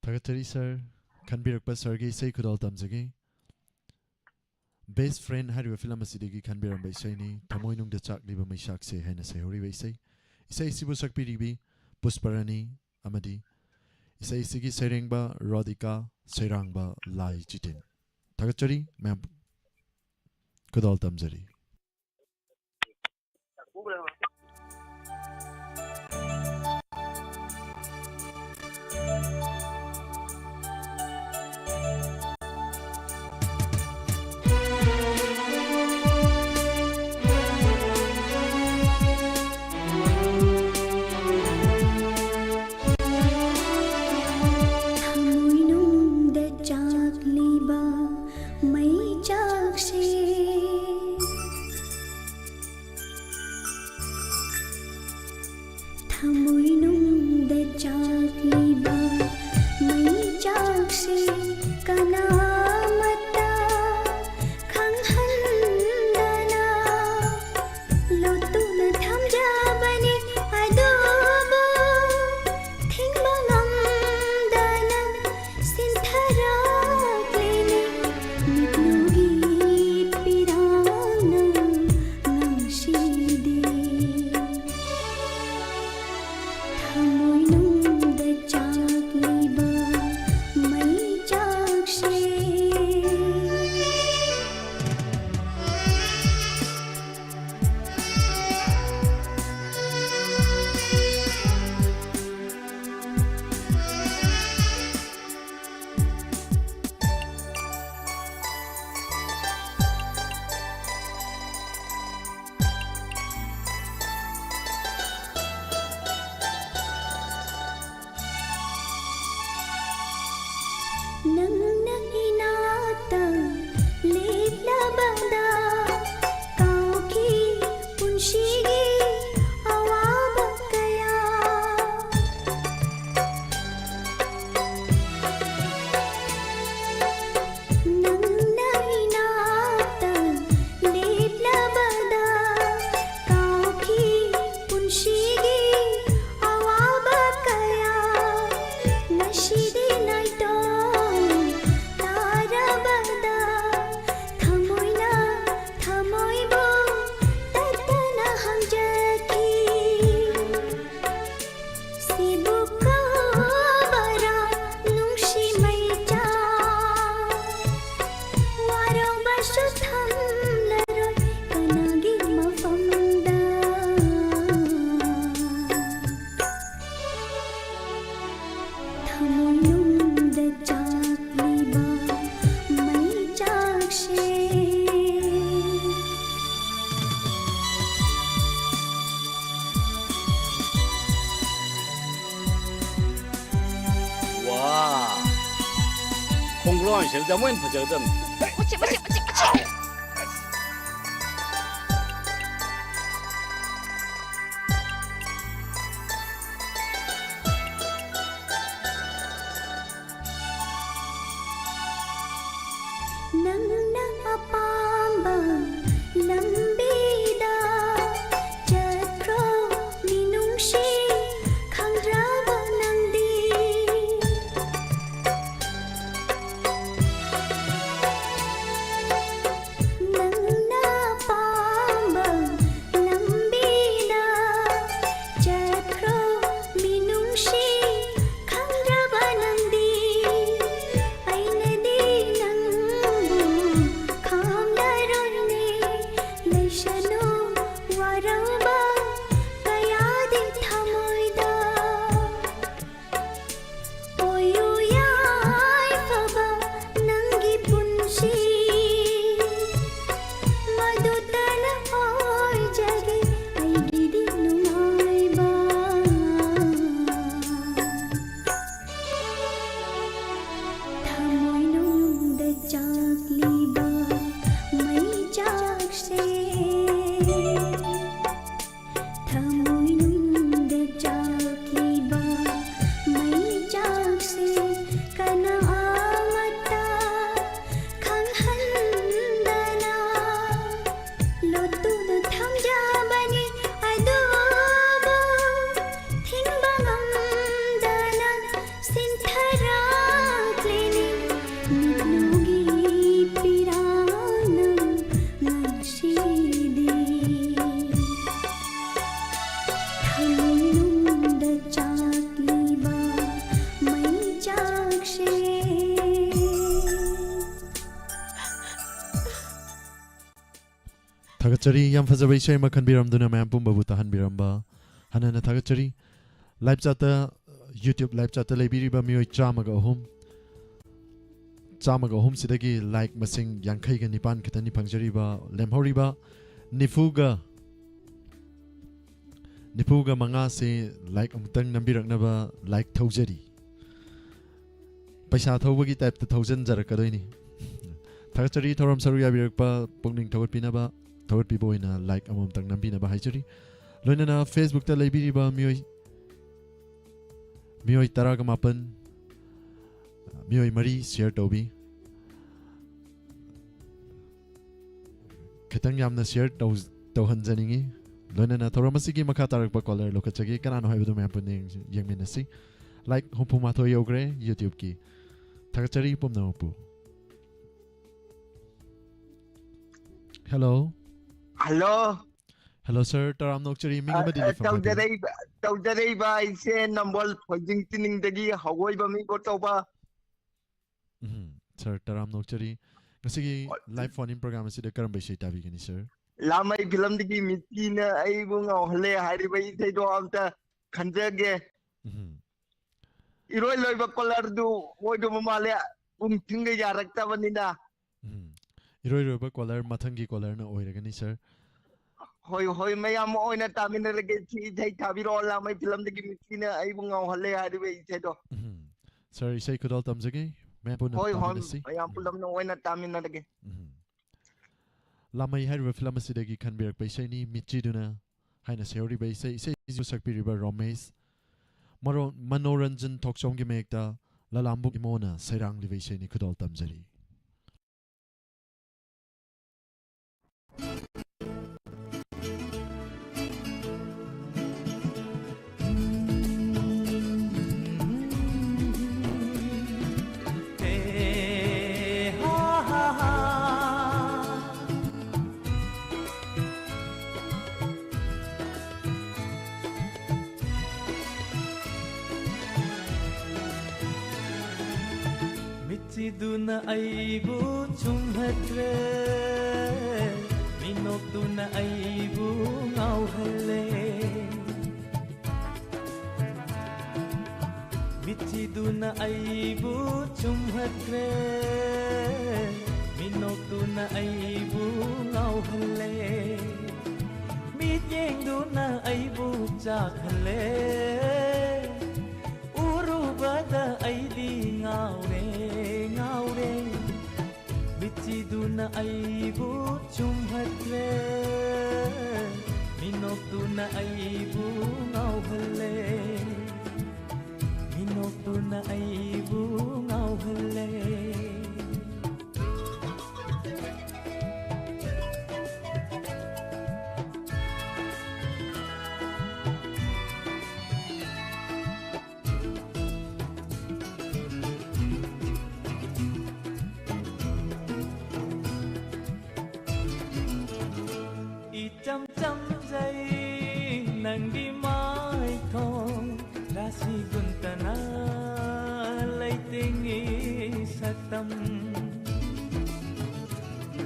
ꯊꯥꯒꯠꯆꯔꯤ ꯁꯥꯔ ꯈꯟꯕꯤꯔꯛꯄ ꯁꯥꯔꯒꯤ ꯏꯁꯩ ꯈꯨꯗꯣꯜ ꯇꯝꯖꯒꯦ ꯕꯦꯁ ꯐ꯭ꯔꯦꯟ ꯍꯥꯏꯔꯤꯕ ꯐꯤꯂꯝ ꯑꯁꯤꯗꯒꯤ ꯈꯟꯕꯤꯔꯝꯕ ꯏꯁꯩꯅꯤ ꯊꯃꯣꯏꯅꯨꯡꯗ ꯆꯥꯛꯂꯤꯕ ꯃꯩꯁꯥꯛꯁꯦ ꯍꯥꯏꯅ ꯁꯩꯍꯧꯔꯤꯕ ꯏꯁꯩ ꯑꯁꯤꯕꯨ ꯁꯛꯄꯤꯔꯤꯕꯤ ꯄꯨꯁꯄꯔꯥꯅꯤ ꯑꯃꯗꯤ ꯏꯁꯩ ꯑꯁꯤꯒꯤ ꯁꯩꯔꯦꯡꯕ ꯔꯣꯗꯤꯀꯥ ꯁꯩꯔꯥꯡꯕ ꯂꯥꯏ ꯆꯤꯇꯦꯟ ꯊꯥꯒꯠꯆꯔꯤ ꯃꯌꯥꯝ ꯈꯨꯗꯣꯜ ꯇꯝꯖꯔꯤ ꯆꯥꯛꯂꯤꯕ ꯃꯩ ꯆꯥꯛꯁꯦ 红光现在问不着的。我去。Thagachari yam fazawai shay makhan biram duna mayam pumba buta han biramba hanana thagachari live chata YouTube live chata lebiri ba mioi chamaga hum sidagi like masing yankai ga nipan khatani phangjari ba lemhori ba nifuga manga se like amtang nambirakna ba like thaujari paisa thawbagi type 1000 jarakadoi thagachari thoram saru yabirakpa pungning thawatpina ba thawat pibo ina like amam tang nambi na bahai churi loinana Facebook ta leibiri ba mioi taraga mapan mioi mari share tobi khetang yamna share tauhan janingi loinana thoramasigi makha tarak pa caller lokachagi kanano haibu me apun yengminasi like humpuma tho yogre YouTube ki thagachari pomna pu Hello sir, taram nokchari minga ba dili from Tawdaray ba ise nambol phojing tining dagi hagoi ba mi ko tawba Sir taram nokchari ngasigi live phone in program asida karam bai shita bi gani sir Lamai film dagi miti na ai bunga hole hari ba ise do amta khanjage Iroi loi ba kolar du moi do mamale tinga yarakta banina Iroi ba caller mathangi caller na oiragani sir Hoi mayam oina tamina lage chi thai thabiro la mai film dagi mitina ai bunga hole hari ba ise do Sir isai kudal tamjage me pun Hoi mayam pulam no oina tamina lage Lamai hari film asidagi khanbirak paisai ni michiduna haina seori ba isai ju sakpiri ba Ramesh Manoranjan talk show gi mekta lalambu imona sairang livaisai ni kudal tamjari Duna aibu chumhatre minok duna aibu ngauhale mithi duna aibu chumhatre minok duna aibu ngauhale mityeng duna aibu chakhale urubada aidi ngaure aduna aibu chumhatre minokduna aibu ngauhalle minokduna aibu ngauhalle chăm chăm dây nàng đi mãi thong rasi guntana lấy tình ý sát tâm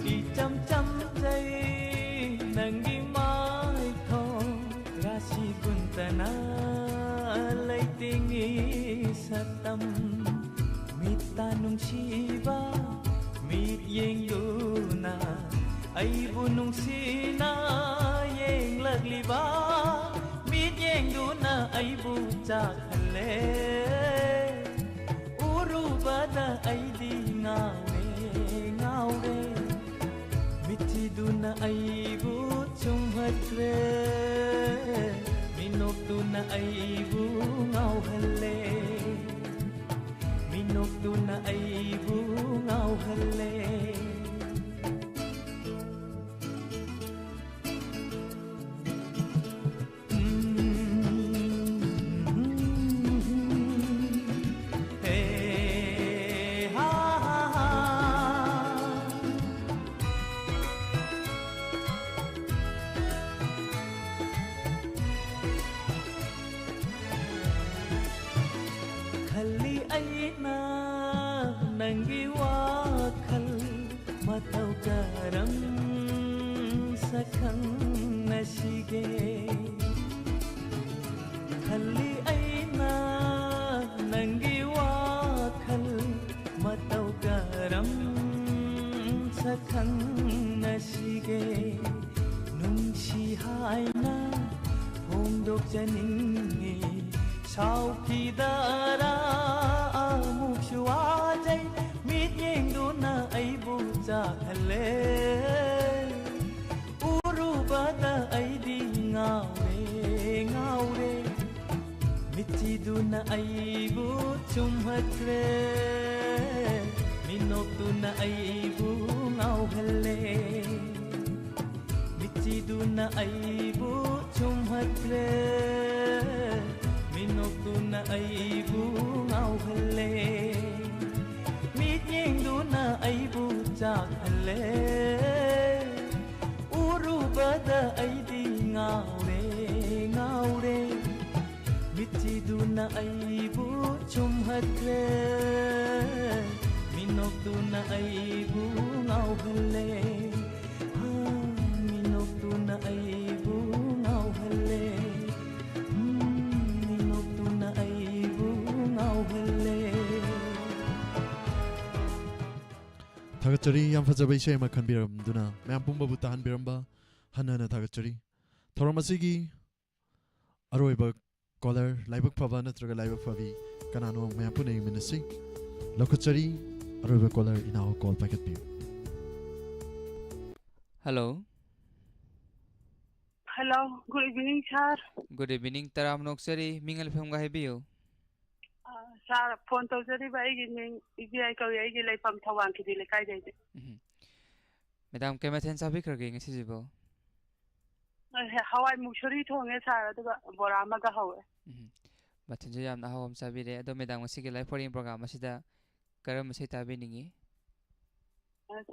đi chăm chăm dây nàng đi mãi thong rasi guntana lấy tình ý sát tâm mít ta nung chiba mít yeng duna ai bunung sina yeng lagliba mit yeng duna ai bu chakhale uru bada ai di ngawe ngawe mithi duna ai bu chumhatre minok duna ai bu ngauhalle minok duna ai bu ngauhalle nangi wakal matau karam sakang nasige khalli aina nangi wakal matau karam sakang nasige nungsi haina hongdok janingi sauki dara mukshuajai mit yeng duna ai bu chakhale uru bada ai di ngawe ngawe mithi duna ai bu chumhatre minok duna ai bu ngauhalle mithi duna ai bu chumhatre minok duna ai bu ngauhalle mit yeng duna ai bu chakhale uru bada ai di ngaure ngaure mithi duna ai bu chumhatre minok duna ai bu ngauhalle minok duna ai bu ngauhalle minok duna ai bu ngauhalle Thagachari yam fajaba ishe ma khanbiram duna mayam pumba bu tahan biramba hanana thagachari thoramasigi aroiba caller laibak phaba natraga laibak phabi kanano mayam punai minasi lokachari aroiba caller inaw call packet bi hello hello good evening sir good evening taram noksari mingal pham ga hebiyo sir phone to jari bai gin igi ai ko ai gi lai pam thawang ki dile kai dai madam kemathen sabi krage ngasi jibo hawai musuri thonge sir aduga bora ma ga hawe mathen jam na hawam sabi re ado madam ngasi gi live foreign program asida karam sai tabi ningi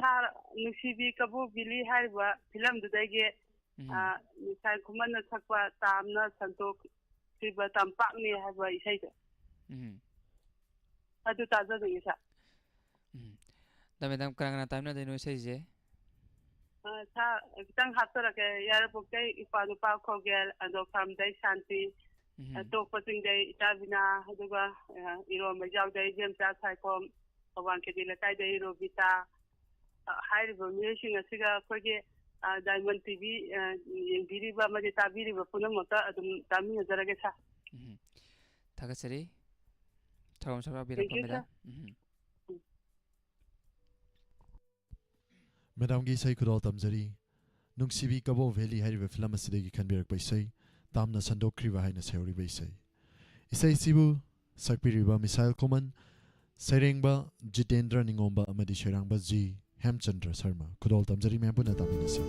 sir nusibi kabu bili harba film du dai ge sai kuman na thakwa tamna santok siba tampak ni harba isai de adu taza de isa da madam karangna tamna de no sai je sa tang hatora ke yar bukai ipanu pa khogel ado kam dai shanti to pating dai tabina aduga iro ma jaw dai jem ta sai kom awan ke dile kai dai ro bita hair bo music asiga khoge diamond tv yeng biri ba ma ta biri ba punam mata adum tami jarage sa thagachari thoram sabra bira pameda Madam gi sai khudol tamjari nungsibi kabo valley hariba film asidagi khanbirak paisai tamna sandokriba haina seori baisai isai sibu sakpiriba misail common Sairengba Jitendra Ningomba amadi Sherangba G Hemchandra Sharma khudol tamjari mempuna taminasi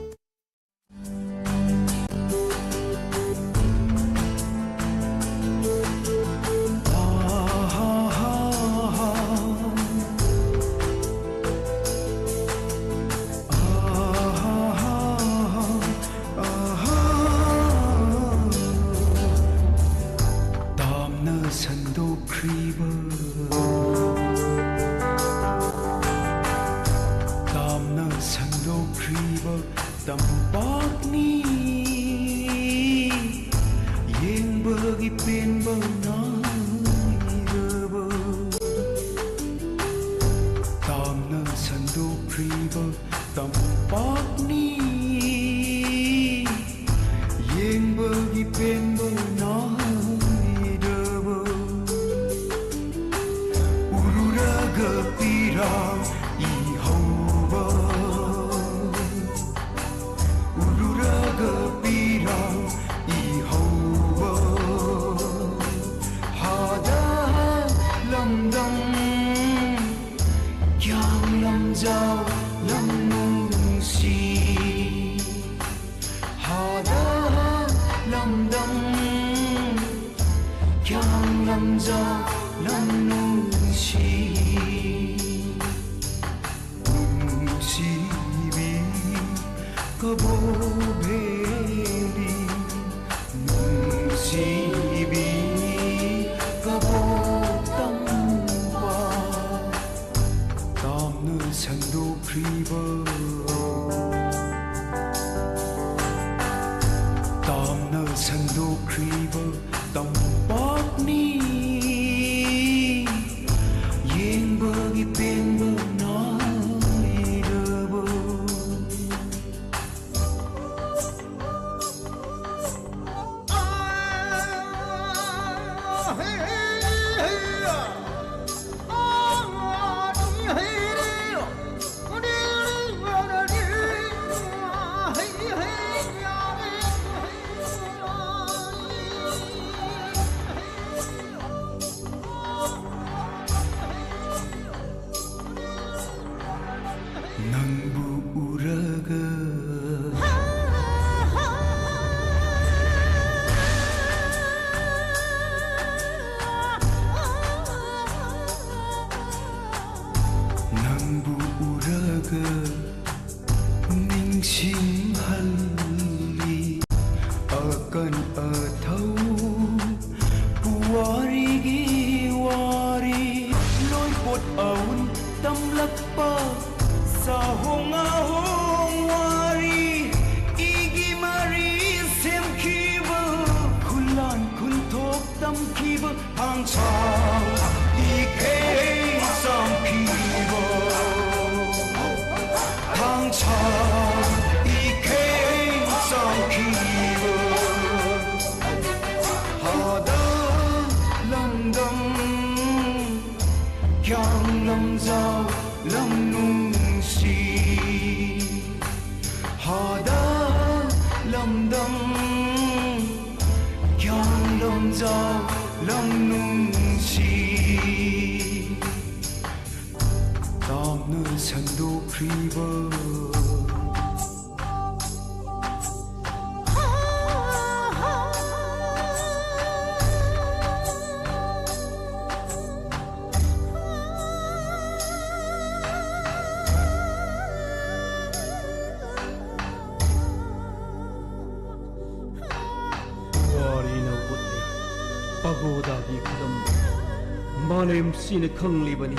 Sina Kungli Bani,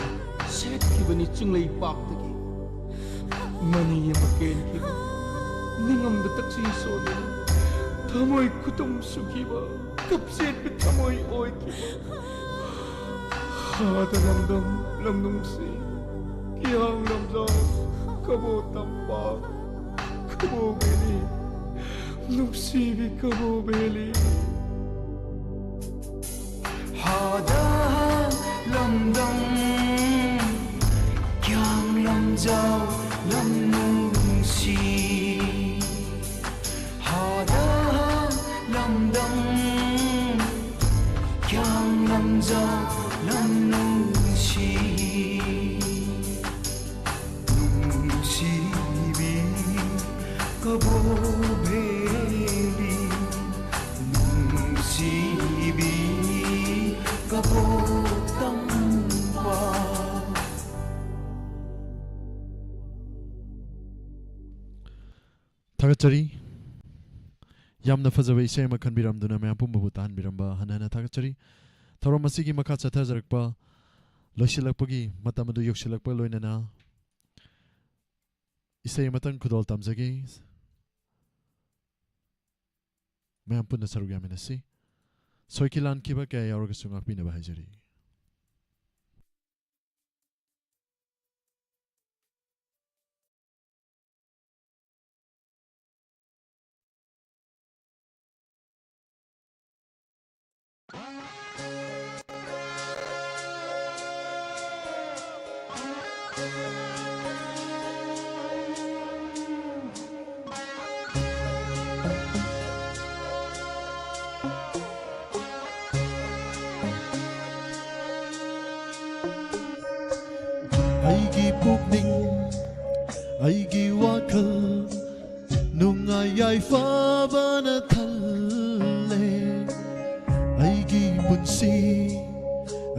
Set Kibani Chunglay Baktaki, Money Makin Kiba, Ningam the Taxi Soda, Tamoy Kutum Sukiba, Kapset with Tamoy Oikiba, Hadanam Lamnum Si, Kiang Lamzam, Kabo Tampa, Kabo Beli, Nupsibi Kabo Beli. Lam Kyang Lam Giao Lam Nung Thakachari yamna fazaba isay ma khanbiramduna mayam pumbabu tanbiramba hanana thakachari thorom asigi makha chathajarakpa loisilakpagi matam adu yoksilakpa loinana isay matang khudol tamjagi mayam punna saruk yaminasi soikilan kiba kaya yauraga sungak pina bahajari aigi pukning aigi wakal nungai yaifabana thalle aigi punsi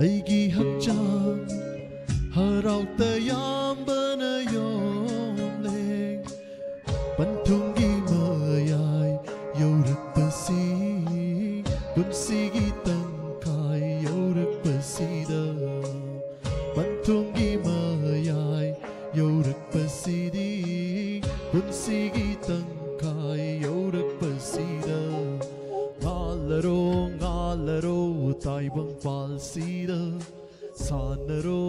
aigi hakchang harau tayambana yomle panthungi mayai yorakpasi punsi gi tangkai yorakpasida panthungi mayai yorakpasidi punsigi tangkai yorakpasida ngalaro taibang palsida sanaro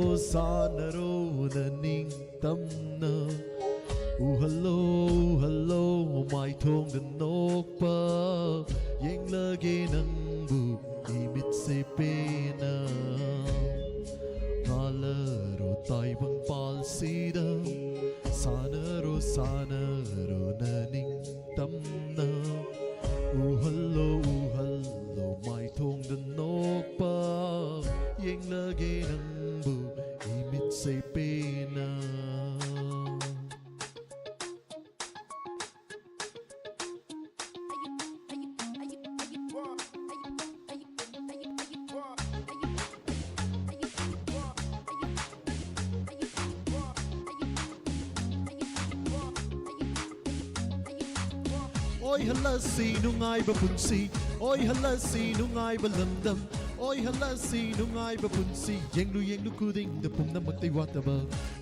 naning tamna uhallo mai thong den nokpa yenglage nangbu imit se pena ngalaro taibang palsida sanaro naning tamna uhallo mai thong den nokpa yenglage nangbu imit se pena oi halasi nungai ba punsi oi halasi nungai ba lamdam oi halasi nungai ba punsi yenglu kuding da pum namak tai wataba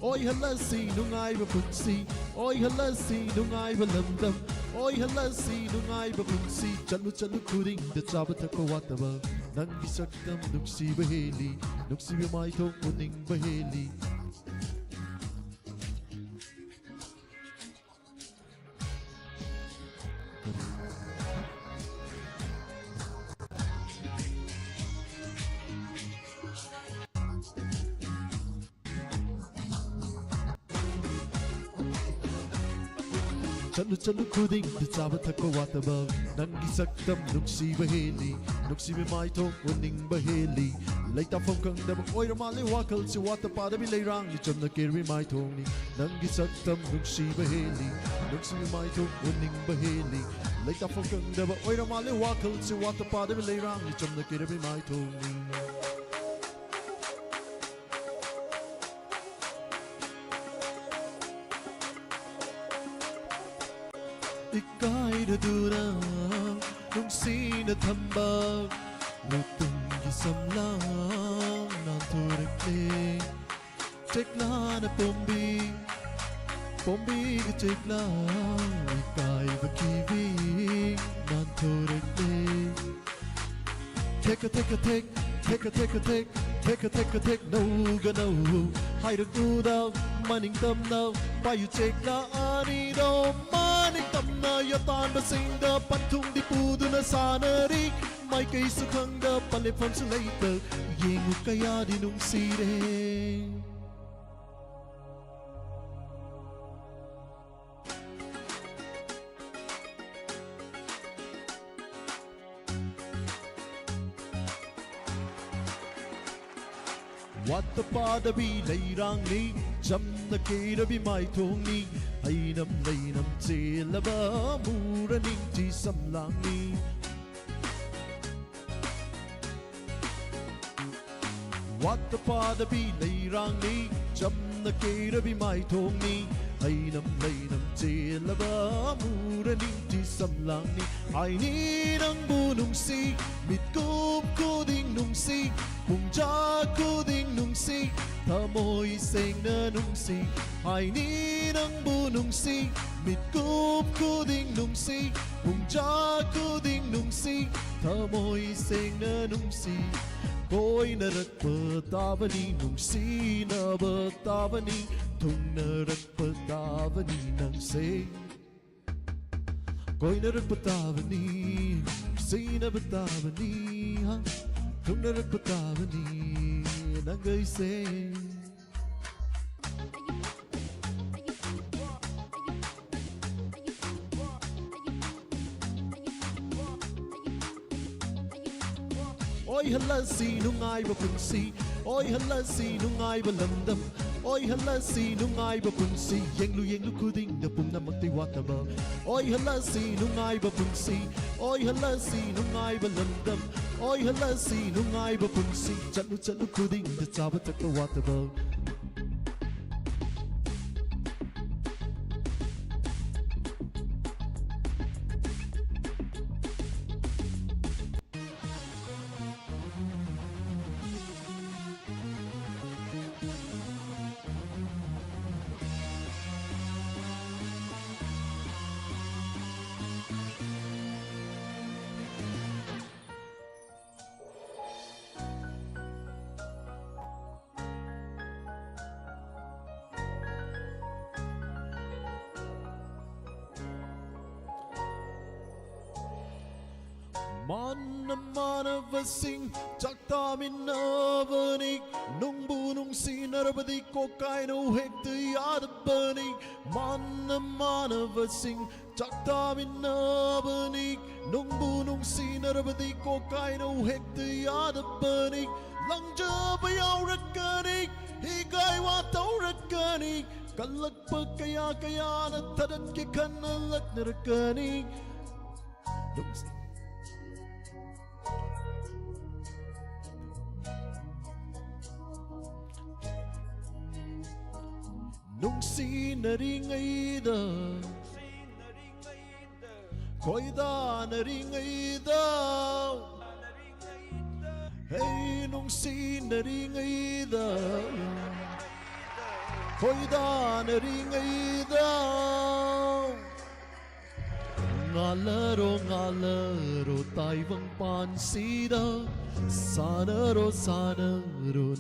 oi halasi nungai ba punsi oi halasi nungai ba lamdam oi halasi nungai ba punsi chalu kuding da chaba thakko wataba nangi sakdam nuksi baheli nuksi bi mai thok uning baheli chalu kuding da chaba thakko wataba nangi sakdam nuksi baheli nuksi bi mai thok uning baheli laita phong kang da oi ramale wakal si wata pada bi leirang ni chamna kerbi mai thong ni nangi sakdam nuksi baheli nuksi bi mai thok uning baheli laita phong kang da oi ramale wakal si wata pada bi leirang ni chamna kerbi mai thong ni ikai da dura nungsi na thambak lutung gi samlang nan thorakle chekla na pombi gi chekla ikai ba kiwi nan thorakle take no ga no hai da tu dau maning tam no pa you chekla ani do maning tam na ya tan ba sing da patung di pu du na sanari mai kai su khang da pale pham su later yengu kaya di nung si re Wata pada bi leirang ni jam na kera bi mai thong ni ainam leinam chelaba muraning ji samlang ni Wata pada bi leirang ni jam na kera bi mai thong ni ai nam lay nam che la ba mura ning ti sam lang ni ai ni nang bu nung si mit kup ko ding nung si bung cha ko ding nung si tha moi seng na nung si ai ni nang bu nung si mit kup ko ding nung si bung cha ko ding nung si tha moi seng na nung si Koi na rakpatavani nung si na batavani thung na rakpatavani nang se Koi na rakpatavani si na batavani ha thung na rakpatavani nang gai se Oi hala si nungai ba punsi Oi hala si nungai ba lamdam Oi hala si nungai ba punsi Yeng lu kuding na pum na magtiwat na ba Oi hala si nungai ba punsi Oi hala si nungai ba lamdam Oi hala si nungai ba punsi Chat lu kuding na chabat tak wat na ba Manavasing Chakta Minavanik Nung Bunung Sinarabadi Kokai no Hekta Yadabanik Manavasing Chakta Minavanik Nung Bunung Sinarabadi Kokai no Hekta Yadabanik Langja Bayaw Rakanik Higay Wataw Rakanik Kalagpag Kaya Kaya Natadat Kikanalat Narakanik Nung sinaringay da Koy da naringay da Hey nung sinaringay da Koy da naringay da Ngalaro taibang pansida Sanaro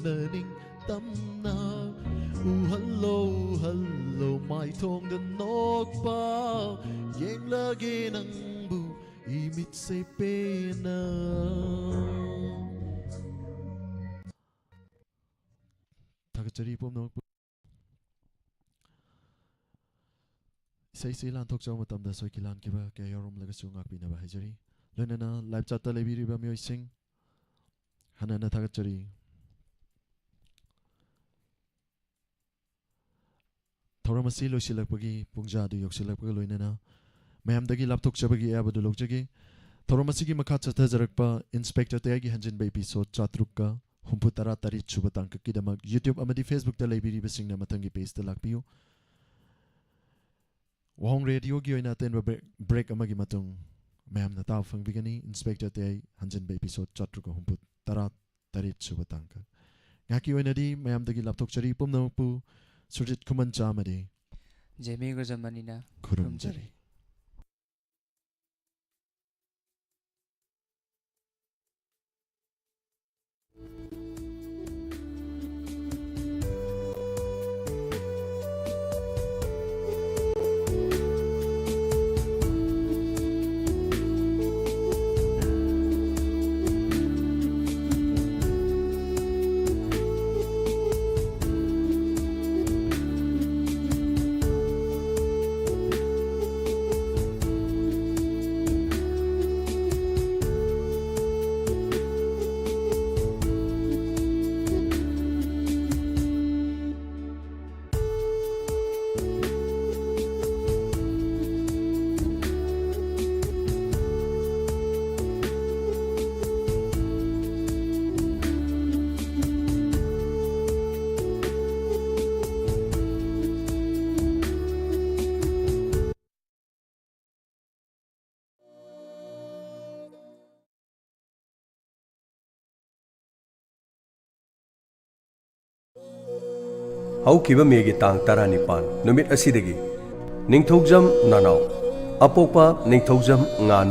naning tamna hello mai thong den nok pa Yeng lagi nang bu imit se pena Thakachari pom nok Say lan thok chaw matam da soi kilan ke ba ke yorum laga sungak bina ba hajari Lenana live chat ta lebiri ba myoy sing Hanana thakachari Thoramasi loisilakpagi pungja du yoksilakpaga loinana mayamdagi laptokchabagi abadu lokjagi Thoramasigi makha chathajarakpa inspector tayagi hanjin ba episode 4 humputara tarit chubatangka kidamak YouTube amadi Facebook ta leibiri basingna matangi page ta lakpiu Wahong radio gi oina ten break amagi matung mayamna taw fangbigani inspector tay hanjin ba episode 4 humputara tarit chubatangka ngaki oina di mayamdagi laptokchari pumnapu Surjit Kuman Chamade Jemi Guzamanina Kurumjari ꯍꯧꯈꯤꯕ ꯃꯦꯒꯤ ꯇꯥꯡ 19 ꯅꯨꯃꯤꯠ ꯑꯁꯤꯗꯒꯤ ꯅꯤꯡꯊꯧꯖꯝ ꯅꯅꯥꯎ ꯑꯄꯣꯛꯄ ꯅꯤꯡꯊꯧꯖꯝ ꯉꯥꯟꯕ